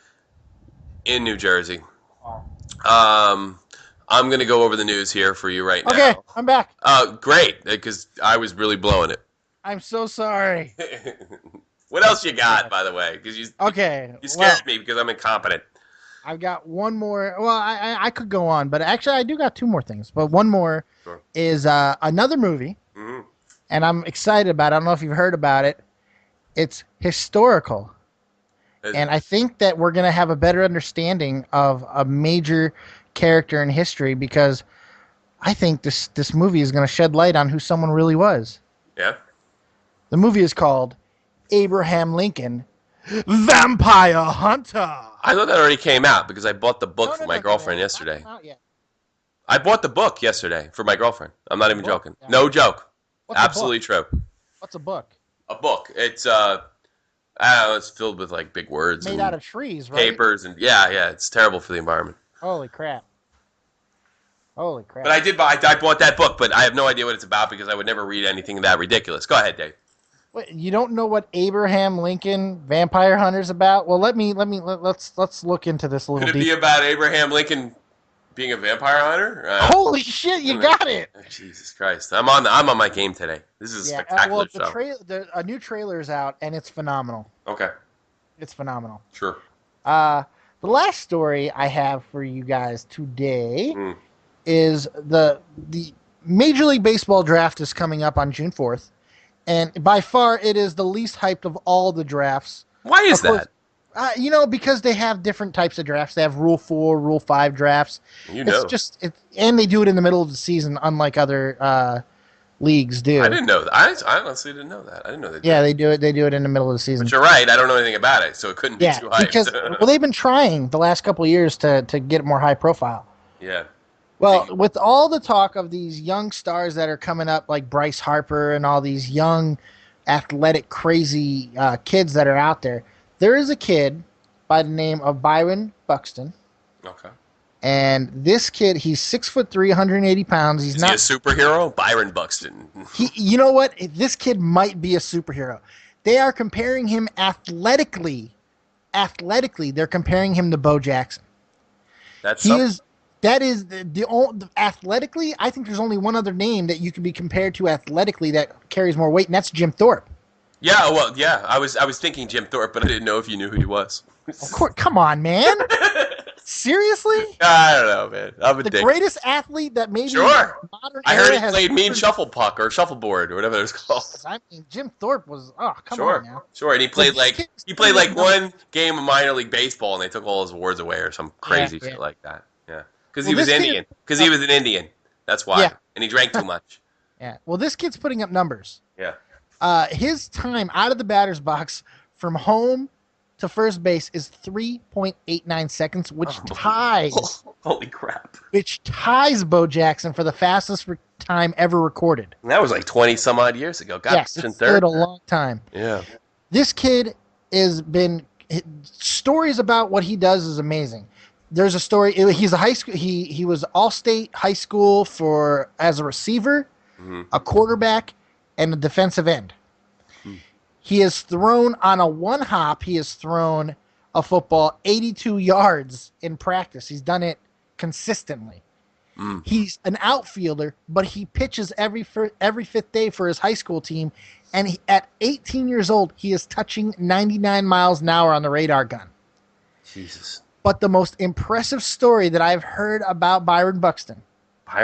in New Jersey. I'm going to go over the news here for you right now. Okay, I'm back. Great, because I was really blowing it. I'm so sorry. What else you got, by the way? Because you scared me because I'm incompetent. I've got one more. Well, I could go on, but actually I do got two more things. But one more is another movie, and I'm excited about it. I don't know if you've heard about it. It's historical. And I think that we're going to have a better understanding of a major character in history because I think this movie is going to shed light on who someone really was. Yeah. The movie is called Abraham Lincoln, Vampire Hunter. I thought that already came out because I bought the book for my girlfriend yesterday. Not yet. I bought the book yesterday for my girlfriend. I'm not even joking. Yeah. No joke. Absolutely true. What's a book? A book. It's I don't know, it's filled with like big words. Made out of trees, right? Papers and yeah, it's terrible for the environment. Holy crap. But I bought that book, but I have no idea what it's about because I would never read anything that ridiculous. Go ahead, Dave. Wait, you don't know what Abraham Lincoln Vampire Hunter's about? Well, let's look into this a little. Could it be about Abraham Lincoln being a vampire hunter? Holy shit, you got it! Jesus Christ, I'm on my game today. This is a spectacular show. A new trailer is out, and it's phenomenal. Okay, it's phenomenal. Sure. The last story I have for you guys today is the Major League Baseball draft is coming up on June 4th. And by far, it is the least hyped of all the drafts. Why is that? Because they have different types of drafts. They have Rule 4, Rule 5 drafts. And they do it in the middle of the season, unlike other leagues do. I didn't know that. I honestly didn't know that. I didn't know they did. Yeah, they do it. They do it in the middle of the season. But you're right. I don't know anything about it, so it couldn't be too hyped. Because they've been trying the last couple of years to get more high profile. Yeah. Well, with all the talk of these young stars that are coming up, like Bryce Harper and all these young, athletic, crazy kids that are out there, there is a kid by the name of Byron Buxton. Okay. And this kid, he's 6'3", 180 pounds. He's Is not he a superhero? Byron Buxton. You know what? This kid might be a superhero. They are comparing him athletically. Athletically, they're comparing him to Bo Jackson. That's He something. is. That is athletically. I think there's only one other name that you can be compared to athletically that carries more weight, and that's Jim Thorpe. Yeah, well, yeah. I was thinking Jim Thorpe, but I didn't know if you knew who he was. Of course, come on, man. Seriously? I don't know, man. I'm a The dick. greatest athlete that maybe Sure. modern I era heard he has played mean ever- shufflepuck or shuffleboard or whatever it was called. I mean, Jim Thorpe was. Oh, come Sure, on now. sure. And he played But like one game of minor league baseball, and they took all his awards away or some crazy Yeah. shit like that. Yeah, because Well, he was this kid- Indian. Because he was an Indian. That's why. Yeah. And he drank too much. Yeah. Well, this kid's putting up numbers. Yeah. His time out of the batter's box from home to first base is 3.89 seconds, which ties Holy crap! Bo Jackson for the fastest time ever recorded. And that was like 20 some odd years ago. God, Yes, in it's third. been a long time. Yeah. This kid has been stories about what he does is amazing. There's a story. He's a high school. He was all-state high school as a receiver, a quarterback, and a defensive end. He has thrown on a one hop. He has thrown a football 82 yards in practice. He's done it consistently. He's an outfielder, but he pitches every fifth day for his high school team. And at 18 years old, he is touching 99 miles an hour on the radar gun. Jesus. But the most impressive story that I've heard about Byron Buxton. I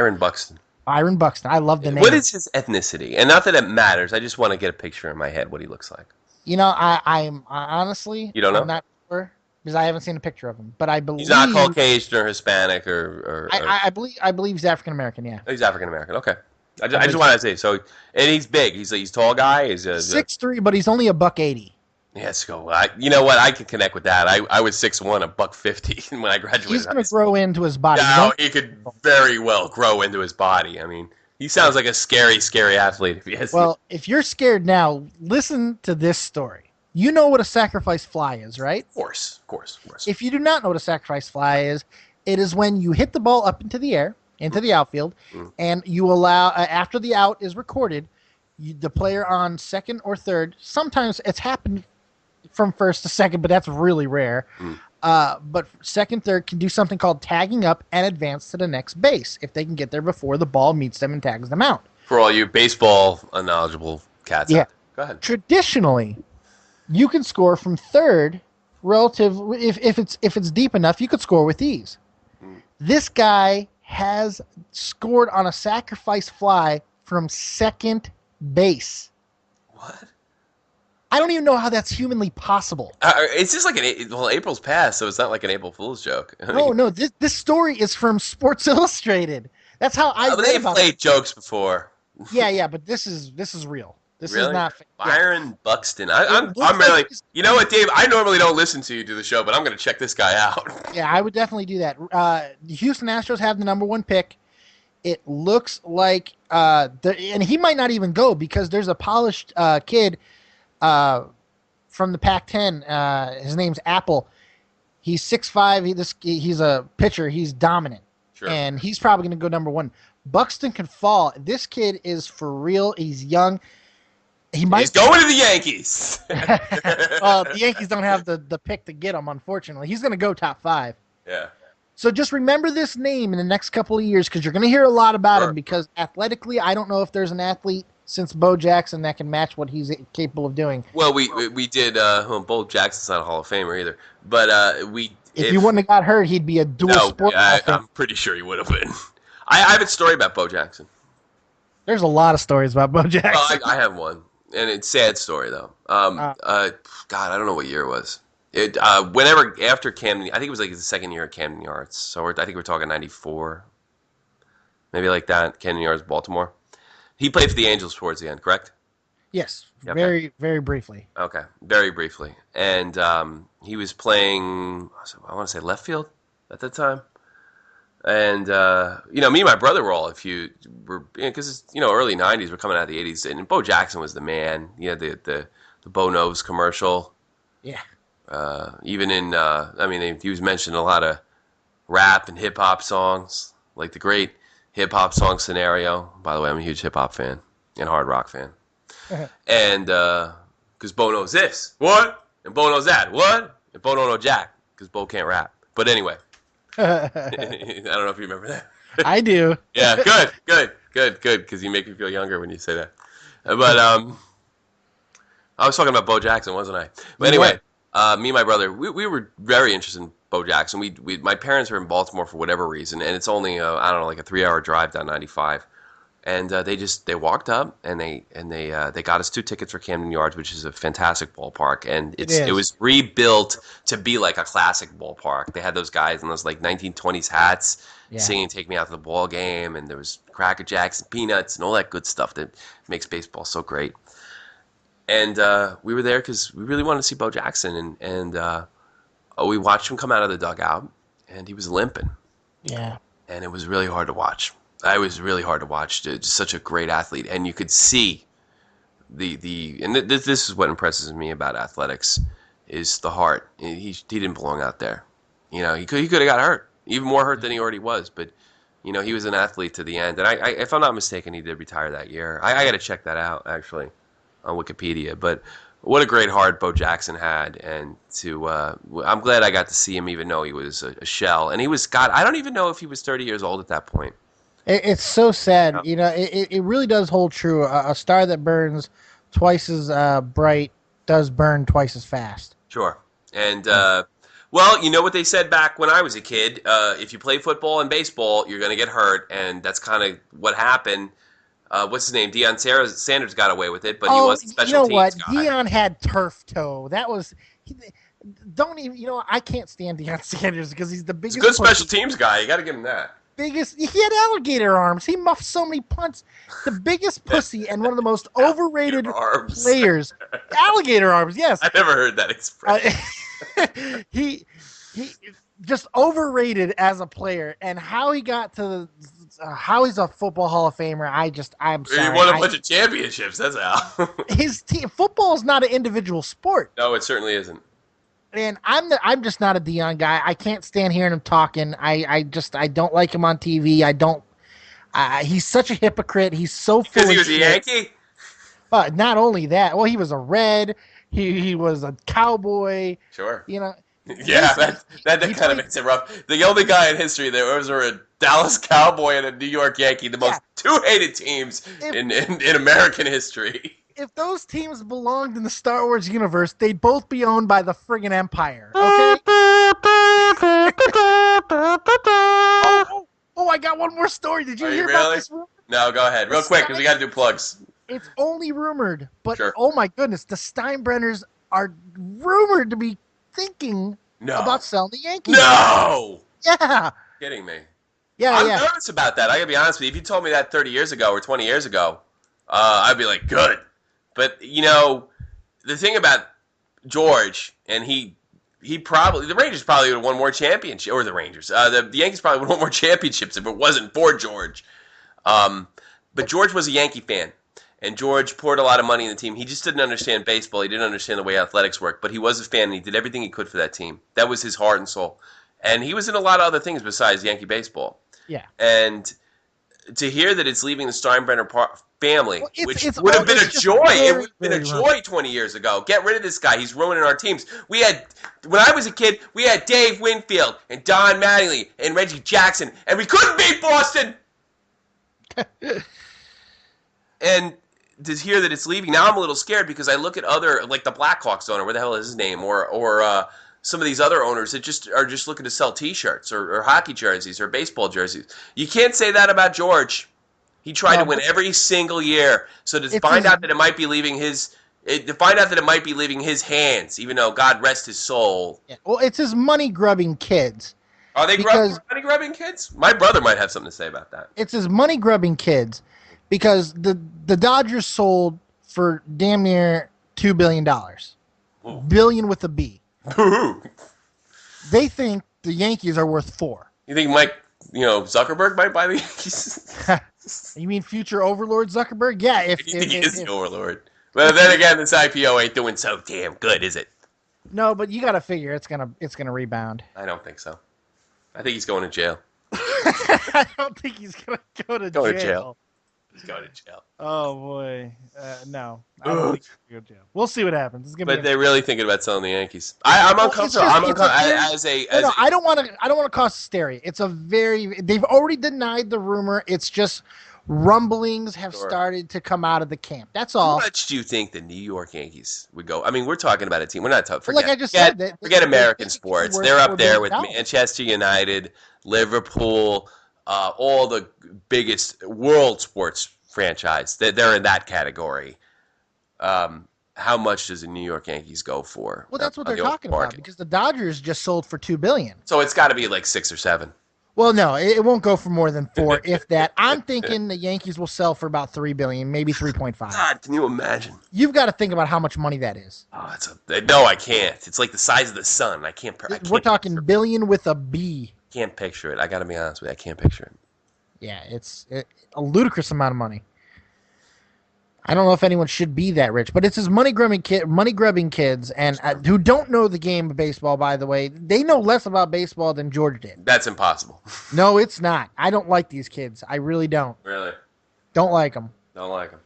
love the name. What is his ethnicity? And not that it matters. I just want to get a picture in my head what he looks like. You know, I honestly, You don't know? I'm not sure because I haven't seen a picture of him. But I believe He's not Caucasian or Hispanic or I believe he's African American. Yeah, he's African American. Okay. I just want to say so. And he's big. He's tall guy. He's 6'3", but he's only $180. Yeah, let's go. You know what? I can connect with that. I was 6'1", $150 when I graduated. He's going to grow into his body. No, he could very well grow into his body. I mean, he sounds like a scary, scary athlete. If he has. Well, if you're scared now, listen to this story. You know what a sacrifice fly is, right? Of course. If you do not know what a sacrifice fly is, it is when you hit the ball up into the air, into the outfield, and you allow, after the out is recorded, the player on second or third, sometimes it's happened from first to second, but that's really rare. But second, third can do something called tagging up and advance to the next base if they can get there before the ball meets them and tags them out. For all you baseball unknowledgeable cats. Yeah. Go ahead. Traditionally, you can score from third relative if it's deep enough, you could score with ease. This guy has scored on a sacrifice fly from second base. What? I don't even know how that's humanly possible. It's just like April's past, so it's not like an April Fool's joke. No, this story is from Sports Illustrated. That's how I read they've about played it. jokes before. Yeah, but this is real. This Really? is not fake. Yeah. Byron Buxton. It I'm looks really. like You know what, Dave? I normally don't listen to you do the show, but I'm going to check this guy out. Yeah, I would definitely do that. The Houston Astros have the number 1 pick. It looks like, and he might not even go because there's a polished kid from the Pac-10. His name's Apple. He's 6'5". He's a pitcher. He's dominant, Sure. and he's probably going to go number 1. Buxton can fall. This kid is for real. He's young. He's going to the Yankees. Well, the Yankees don't have the pick to get him, unfortunately. He's going to go top 5. Yeah. So just remember this name in the next couple of years because you're going to hear a lot about Sure. him because athletically, I don't know if there's an athlete since Bo Jackson that can match what he's capable of doing. Well, we did. Bo Jackson's not a Hall of Famer either, but If you wouldn't have got hurt, he'd be a dual sport. I'm pretty sure he would have been. I have a story about Bo Jackson. There's a lot of stories about Bo Jackson. Well, I have one, and it's a sad story though. God, I don't know what year it was. Whenever after Camden, I think it was like his second year at Camden Yards. So I think we're talking 94, maybe like that. Camden Yards, Baltimore. He played for the Angels towards the end, correct? Yes, Okay. very, very briefly. Okay, very briefly. And he was playing, I want to say left field at that time. And, me and my brother were all because it's, early 90s, we're coming out of the 80s. And Bo Jackson was the man. He had the Bo Knows commercial. Yeah. Even in, he was mentioned in a lot rap and hip hop songs, like the great hip hop song Scenario. By the way, I'm a huge hip hop fan and hard rock fan. And because Bo knows this, what? And Bo knows that, what? And Bo don't know Jack, because Bo can't rap. But anyway, I don't know if you remember that. I do. Yeah, good, because you make me feel younger when you say that. But I was talking about Bo Jackson, wasn't I? But anyway, me and my brother, we were very interested in Bo Jackson. My parents were in Baltimore for whatever reason, and it's only I don't know, like a 3-hour drive down 95. And they walked up and they got us 2 tickets for Camden Yards, which is a fantastic ballpark, and it was rebuilt to be like a classic ballpark. They had those guys in those like 1920s hats singing "Take Me Out to the Ball Game," and there was Cracker Jacks and peanuts and all that good stuff that makes baseball so great. And we were there because we really wanted to see Bo Jackson, and we watched him come out of the dugout, and he was limping. Yeah, and it was really hard to watch. It was really hard to watch. Just such a great athlete, and you could see this is what impresses me about athletics is the heart. He didn't belong out there. You know, he could have got hurt, even more hurt than he already was. But you know, he was an athlete to the end. And I if I'm not mistaken, he did retire that year. I got to check that out actually on Wikipedia. But what a great heart Bo Jackson had, and I'm glad I got to see him, even though he was a shell. And he was I don't even know if he was 30 years old at that point. It's so sad. You know, it really does hold true. A star that burns twice as bright does burn twice as fast. Sure. And, well, you know what they said back when I was a kid? If you play football and baseball, you're going to get hurt, and that's kind of what happened. What's his name? Deion Sanders got away with it, but he was a special teams guy. Deion had turf toe. That was... don't even... You know, I can't stand Deion Sanders because he's the biggest... He's a good special teams guy. You got to give him that. He had alligator arms. He muffed so many punts. The biggest pussy and one of the most overrated players. Alligator arms, yes. I never heard that expression. He just overrated as a player, and how he got to how he's a football Hall of Famer. I'm sorry. He won a bunch of championships. That's how. His team. Football is not an individual sport. No, it certainly isn't. And I'm just not a Deion guy. I can't stand hearing him talking. I don't like him on TV. I don't. He's such a hypocrite. He's so full of shit. Because he was a Yankee? But not only that. Well, he was a Red. He was a Cowboy. Sure. You know. Yeah, that kind of makes it rough. The only guy in history that was a Dallas Cowboy and a New York Yankee, the most two hated teams in American history. If those teams belonged in the Star Wars universe, they'd both be owned by the friggin' Empire. Okay? I got one more story. Did you hear about this rumor? No, go ahead. Real quick, because we got to do plugs. It's only rumored, but oh my goodness, the Steinbrenners are rumored to be thinking about selling the Yankees. No! Yeah. Kidding me. Yeah, I'm nervous about that. I got to be honest with you. If you told me that 30 years ago or 20 years ago, I'd be like, good. But, you know, the thing about George, and the Rangers probably would have won more championships, or the Rangers, the Yankees probably would have won more championships if it wasn't for George. But George was a Yankee fan, and George poured a lot of money in the team. He just didn't understand baseball. He didn't understand the way athletics work, but he was a fan, and he did everything he could for that team. That was his heart and soul. And he was in a lot of other things besides Yankee baseball. Yeah. And to hear that it's leaving the Steinbrenner family, which would have been a joy. It would have been a joy 20 years ago. Get rid of this guy. He's ruining our teams. When I was a kid, we had Dave Winfield and Don Mattingly and Reggie Jackson, and we couldn't beat Boston. And to hear that it's leaving, now I'm a little scared because I look at other, like the Blackhawks owner, where the hell is his name, or some of these other owners that are just looking to sell T-shirts or hockey jerseys or baseball jerseys. You can't say that about George. He tried to win every single year. So to find out that it might be leaving his hands, even though God rest his soul. Yeah. Well, it's his money grubbing kids. Are they money grubbing kids? My brother might have something to say about that. It's his money grubbing kids because the Dodgers sold for damn near $2 billion. Ooh. Billion with a B. They think the Yankees are worth $4 billion. You think Zuckerberg might buy the Yankees? You mean future overlord Zuckerberg? Yeah, if he is the overlord. But then again, this IPO ain't doing so damn good, is it? No, but you got to figure it's gonna rebound. I don't think so. I think he's going to jail. I don't think he's going to go to jail. He's going to jail. Oh, boy. No. I don't think he's going to go to jail. We'll see what happens. It's gonna But be they're really thinking about selling the Yankees. I'm uncomfortable. I don't want to cause hysteria. They've already denied the rumor. It's just rumblings have started to come out of the camp. That's all. How much do you think the New York Yankees would go? I mean, we're talking about a team. We're not talking. Like I just said, forget American sports. They're up there with Manchester United, Liverpool, all the biggest world sports franchise. They're in that category. How much does the New York Yankees go for? Well, that's what they're talking about because the Dodgers just sold for $2 billion. So it's got to be like 6 or 7. Well, no, it won't go for more than 4, if that. I'm thinking the Yankees will sell for about $3 billion, maybe 3.5. God, can you imagine? You've got to think about how much money that is. Oh, no, I can't. It's like the size of the sun. I can't. We're talking billion with a B. Can't picture it. I got to be honest with you. I can't picture it. Yeah, it's a ludicrous amount of money. I don't know if anyone should be that rich, but it's his money-grubbing kids, and who don't know the game of baseball, by the way. They know less about baseball than George did. That's impossible. No, it's not. I don't like these kids. I really don't. Really? Don't like them. Don't like them.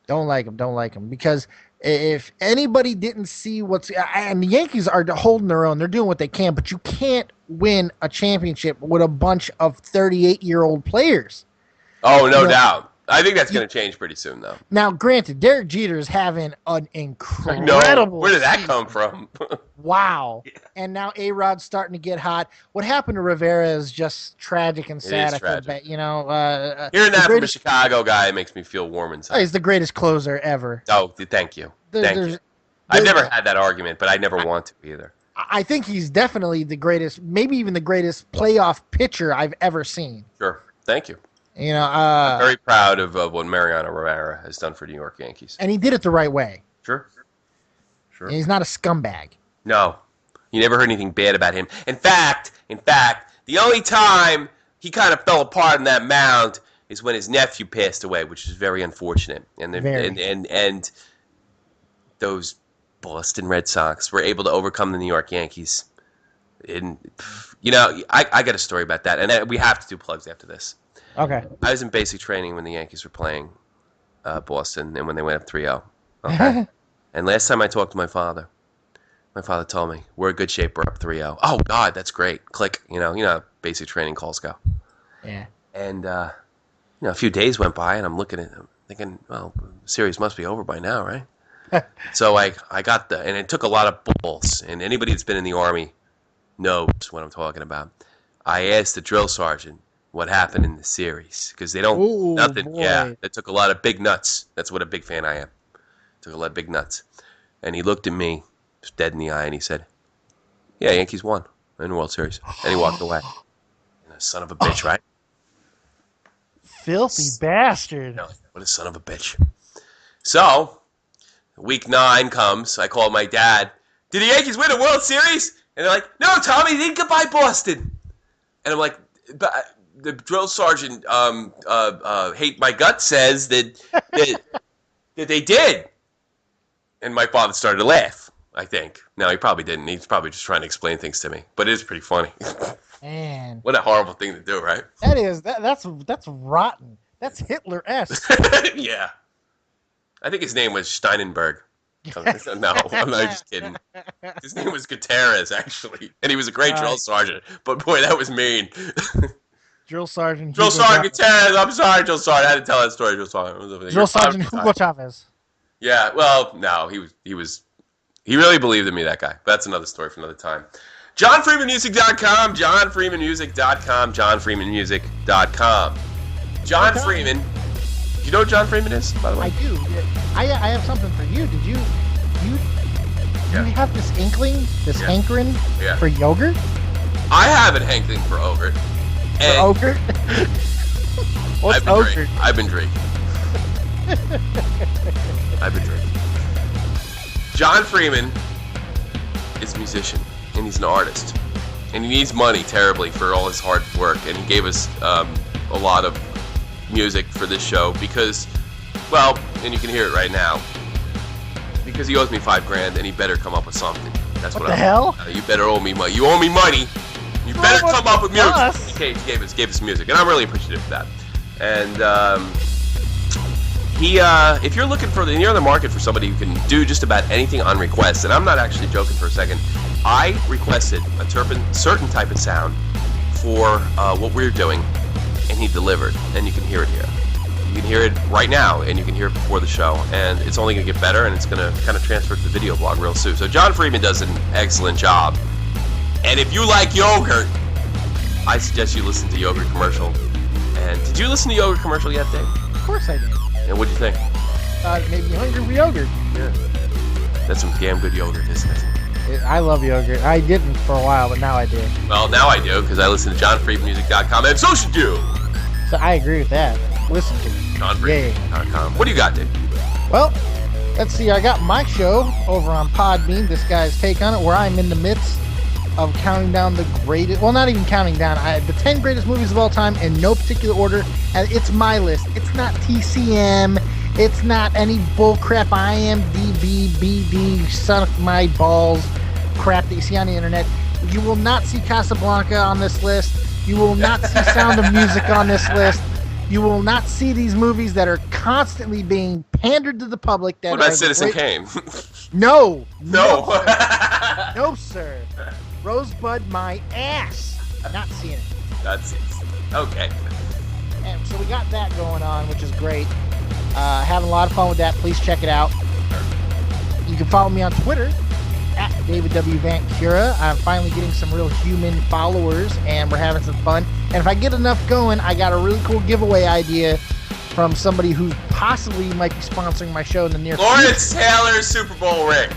Don't like them. Don't like them. Because if anybody didn't see and the Yankees are holding their own. They're doing what they can, but you can't win a championship with a bunch of 38-year-old players. Oh, no doubt. I think that's going to change pretty soon, though. Now, granted, Derek Jeter is having an incredible where did that come from? Wow. Yeah. And now A-Rod's starting to get hot. What happened to Rivera is just tragic and sad. I feel bad. Hearing that from a Chicago guy makes me feel warm inside. He's the greatest closer ever. Oh, thank you. Thank you. I've never had that argument, but I never want to either. I think he's definitely the greatest, maybe even the greatest playoff pitcher I've ever seen. Sure. Thank you. I'm very proud of what Mariano Rivera has done for New York Yankees. And he did it the right way. Sure. And he's not a scumbag. No. You never heard anything bad about him. In fact, the only time he kind of fell apart on that mound is when his nephew passed away, which is very unfortunate. And those Boston Red Sox were able to overcome the New York Yankees. And I got a story about that, and we have to do plugs after this. Okay. I was in basic training when the Yankees were playing Boston and when they went up 3-0. Okay. And last time I talked to my father told me, we're in good shape, we're up 3-0. Oh, God, that's great. Click. You know how basic training calls go. Yeah. And, a few days went by and I'm looking at them thinking, well, the series must be over by now, right? So I got and it took a lot of balls. And anybody that's been in the Army knows what I'm talking about. I asked the drill sergeant what happened in the series because they don't nothing. Boy. Yeah, it took a lot of big nuts. That's what a big fan I am. Took a lot of big nuts, and he looked at me dead in the eye and he said, "Yeah, Yankees won in the World Series," and he walked away. Son of a bitch, right? Filthy bastard! No, what a son of a bitch. So, week 9 comes. I call my dad. Did the Yankees win a World Series? And they're like, "No, Tommy, they didn't get by Boston." And I'm like, "But." The drill sergeant, hate my gut, says that they did. And my father started to laugh, I think. No, he probably didn't. He's probably just trying to explain things to me. But it is pretty funny. Man. What a horrible thing to do, right? That's rotten. That's Hitler-esque. Yeah. I think his name was Steinenberg. No, I'm not just kidding. His name was Gutierrez, actually. And he was a great drill sergeant. But, boy, that was mean. Drill Sergeant Gutierrez. I'm sorry, Drill Sergeant. I had to tell that story, Drill Sergeant. Drill Sergeant Hugo Chavez. Yeah, well, no, he really believed in me, that guy. But that's another story for another time. JohnFreemanMusic.com, JohnFreemanMusic.com, JohnFreemanMusic.com. John Freeman. Do you know what John Freeman is, by the way? I do. I have something for you. Did you have this inkling, hankering for yogurt? I have an hankering for yogurt. Ogre? What's ogre? I've been drinking. John Freeman is a musician, and he's an artist. And he needs money terribly for all his hard work. And he gave us a lot of music for this show because, well, and you can hear it right now, because he owes me $5,000 and he better come up with something. That's what the hell? You better owe me money. You owe me money. You better come up with music. He gave us music, and I'm really appreciative of that. And if you're looking for you're in the market for somebody who can do just about anything on request, and I'm not actually joking for a second. I requested a certain type of sound for what we're doing, and he delivered, and you can hear it here. You can hear it right now, and you can hear it before the show, and it's only going to get better, and it's going to kind of transfer to the video blog real soon. So John Freeman does an excellent job. And if you like yogurt, I suggest you listen to Yogurt Commercial. And did you listen to Yogurt Commercial yet, Dave? Of course I did. And what do you think? It made me hungry for yogurt. Yeah. That's some damn good yogurt, isn't it? I love yogurt. I didn't for a while, but now I do. Well, now I do, because I listen to JohnFreemanMusic.com, and so should you. So I agree with that. Listen to me. JohnFreeman.com. What do you got, Dave? Well, let's see. I got my show over on Podbean, This Guy's Take on It, where I'm in the midst of counting down the greatest, well, not even counting down, the 10 greatest movies of all time in no particular order, and it's my list. It's not TCM. It's not any bullcrap IMDb, BD, suck my balls crap that you see on the internet. You will not see Casablanca on this list. You will not see Sound of Music on this list. You will not see these movies that are constantly being pandered to the public. That what about Citizen Kane? No. No. No, sir. Rosebud, my ass. Not seeing it. That's it. Okay. And so we got that going on, which is great. Having a lot of fun with that. Please check it out. You can follow me on Twitter at David W. Van Cura. I'm finally getting some real human followers, and we're having some fun. And if I get enough going, I got a really cool giveaway idea from somebody who possibly might be sponsoring my show in the near future. Lawrence Taylor's Super Bowl ring.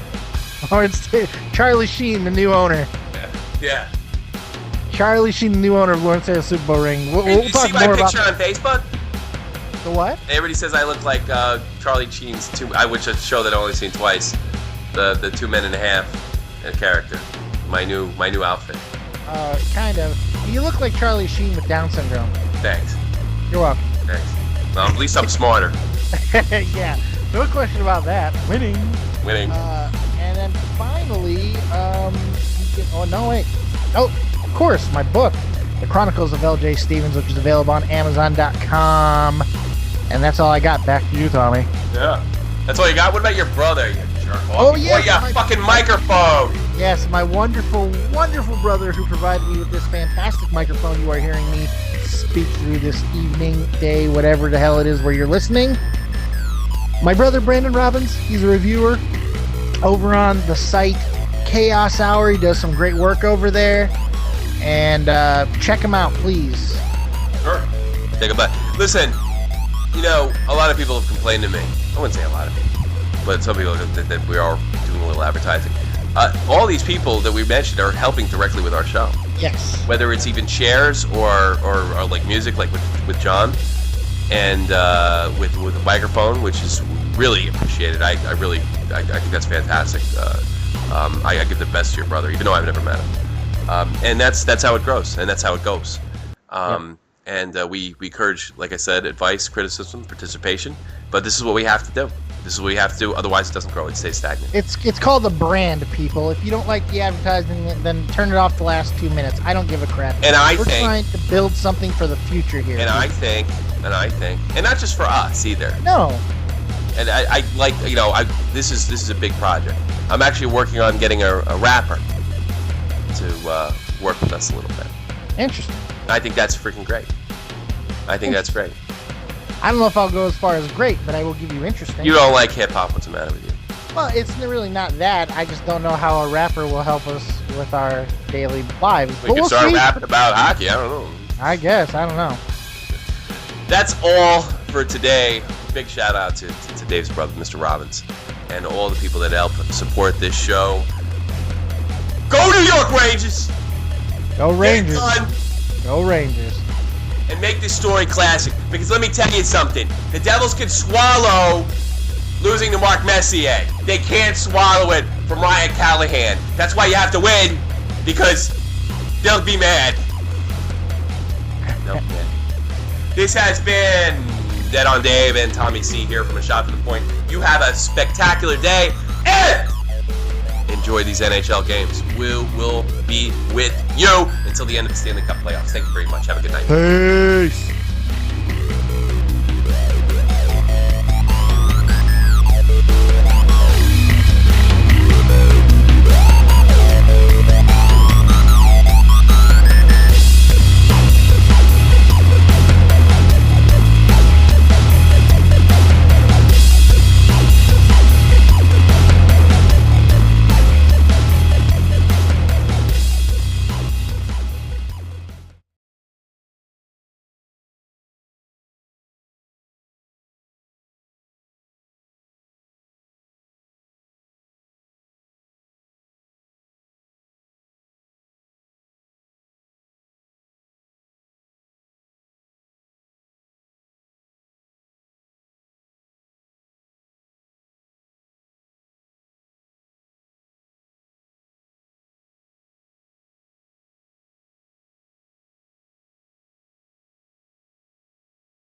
Charlie Sheen, the new owner. Yeah. Charlie Sheen, the new owner of Lawrence Taylor's Super Bowl ring. We'll talk more about that. You see my picture on Facebook? The what? Everybody says I look like Charlie Sheen's which a show that I've only seen twice. The 2 Men and a Half character. My new outfit. Kind of. You look like Charlie Sheen with Down syndrome. Thanks. You're welcome. Thanks. Well, at least I'm smarter. Yeah. No question about that. Winning. And then finally, of course, my book, The Chronicles of L.J. Stevans, which is available on Amazon.com. And that's all I got. Back to you, Tommy. Yeah. That's all you got? What about your brother, you jerk off? Oh, yeah. Oh, yeah, fucking microphone. Yes, my wonderful, wonderful brother who provided me with this fantastic microphone you are hearing me speak through this evening, day, whatever the hell it is where you're listening. My brother, Brandon Robbins, he's a reviewer over on the site Chaos Hour. He does some great work over there. And check him out, please. Sure. Take a bite. Listen, a lot of people have complained to me. I wouldn't say a lot of people, but some people that we are doing a little advertising. All these people that we mentioned are helping directly with our show. Yes. Whether it's even shares or like music, like with John, and with a microphone, which is really appreciated. I think that's fantastic. I give the best to your brother, even though I've never met him. And that's how it grows, and that's how it goes. And we encourage, like I said, advice, criticism, participation. But this is what we have to do. This is what we have to do. Otherwise, it doesn't grow. It stays stagnant. It's called the brand, people. If you don't like the advertising, then turn it off the last 2 minutes. I don't give a crap. And we're trying to build something for the future here. And I think, and not just for us either. No. And I like, this is a big project. I'm actually working on getting a rapper to work with us a little bit. Interesting. I think that's freaking great. I think that's great. I don't know if I'll go as far as great, but I will give you interesting. You don't like hip-hop. What's the matter with you? Well, it's really not that. I just don't know how a rapper will help us with our daily lives. We could start rapping about hockey. I don't know. I guess. I don't know. That's all for today. Big shout out to Dave's brother, Mr. Robbins, and all the people that help support this show. Go New York Rangers! Go Rangers! Get it done. Go Rangers! And make this story classic, because let me tell you something. The Devils can swallow losing to Mark Messier. They can't swallow it from Ryan Callahan. That's why you have to win, because they'll be mad. No, man. This has been Dead on Dave and Tommy C here from A Shot from the Point. You have a spectacular day, and enjoy these NHL games. We will be with you until the end of the Stanley Cup playoffs. Thank you very much. Have a good night. Peace.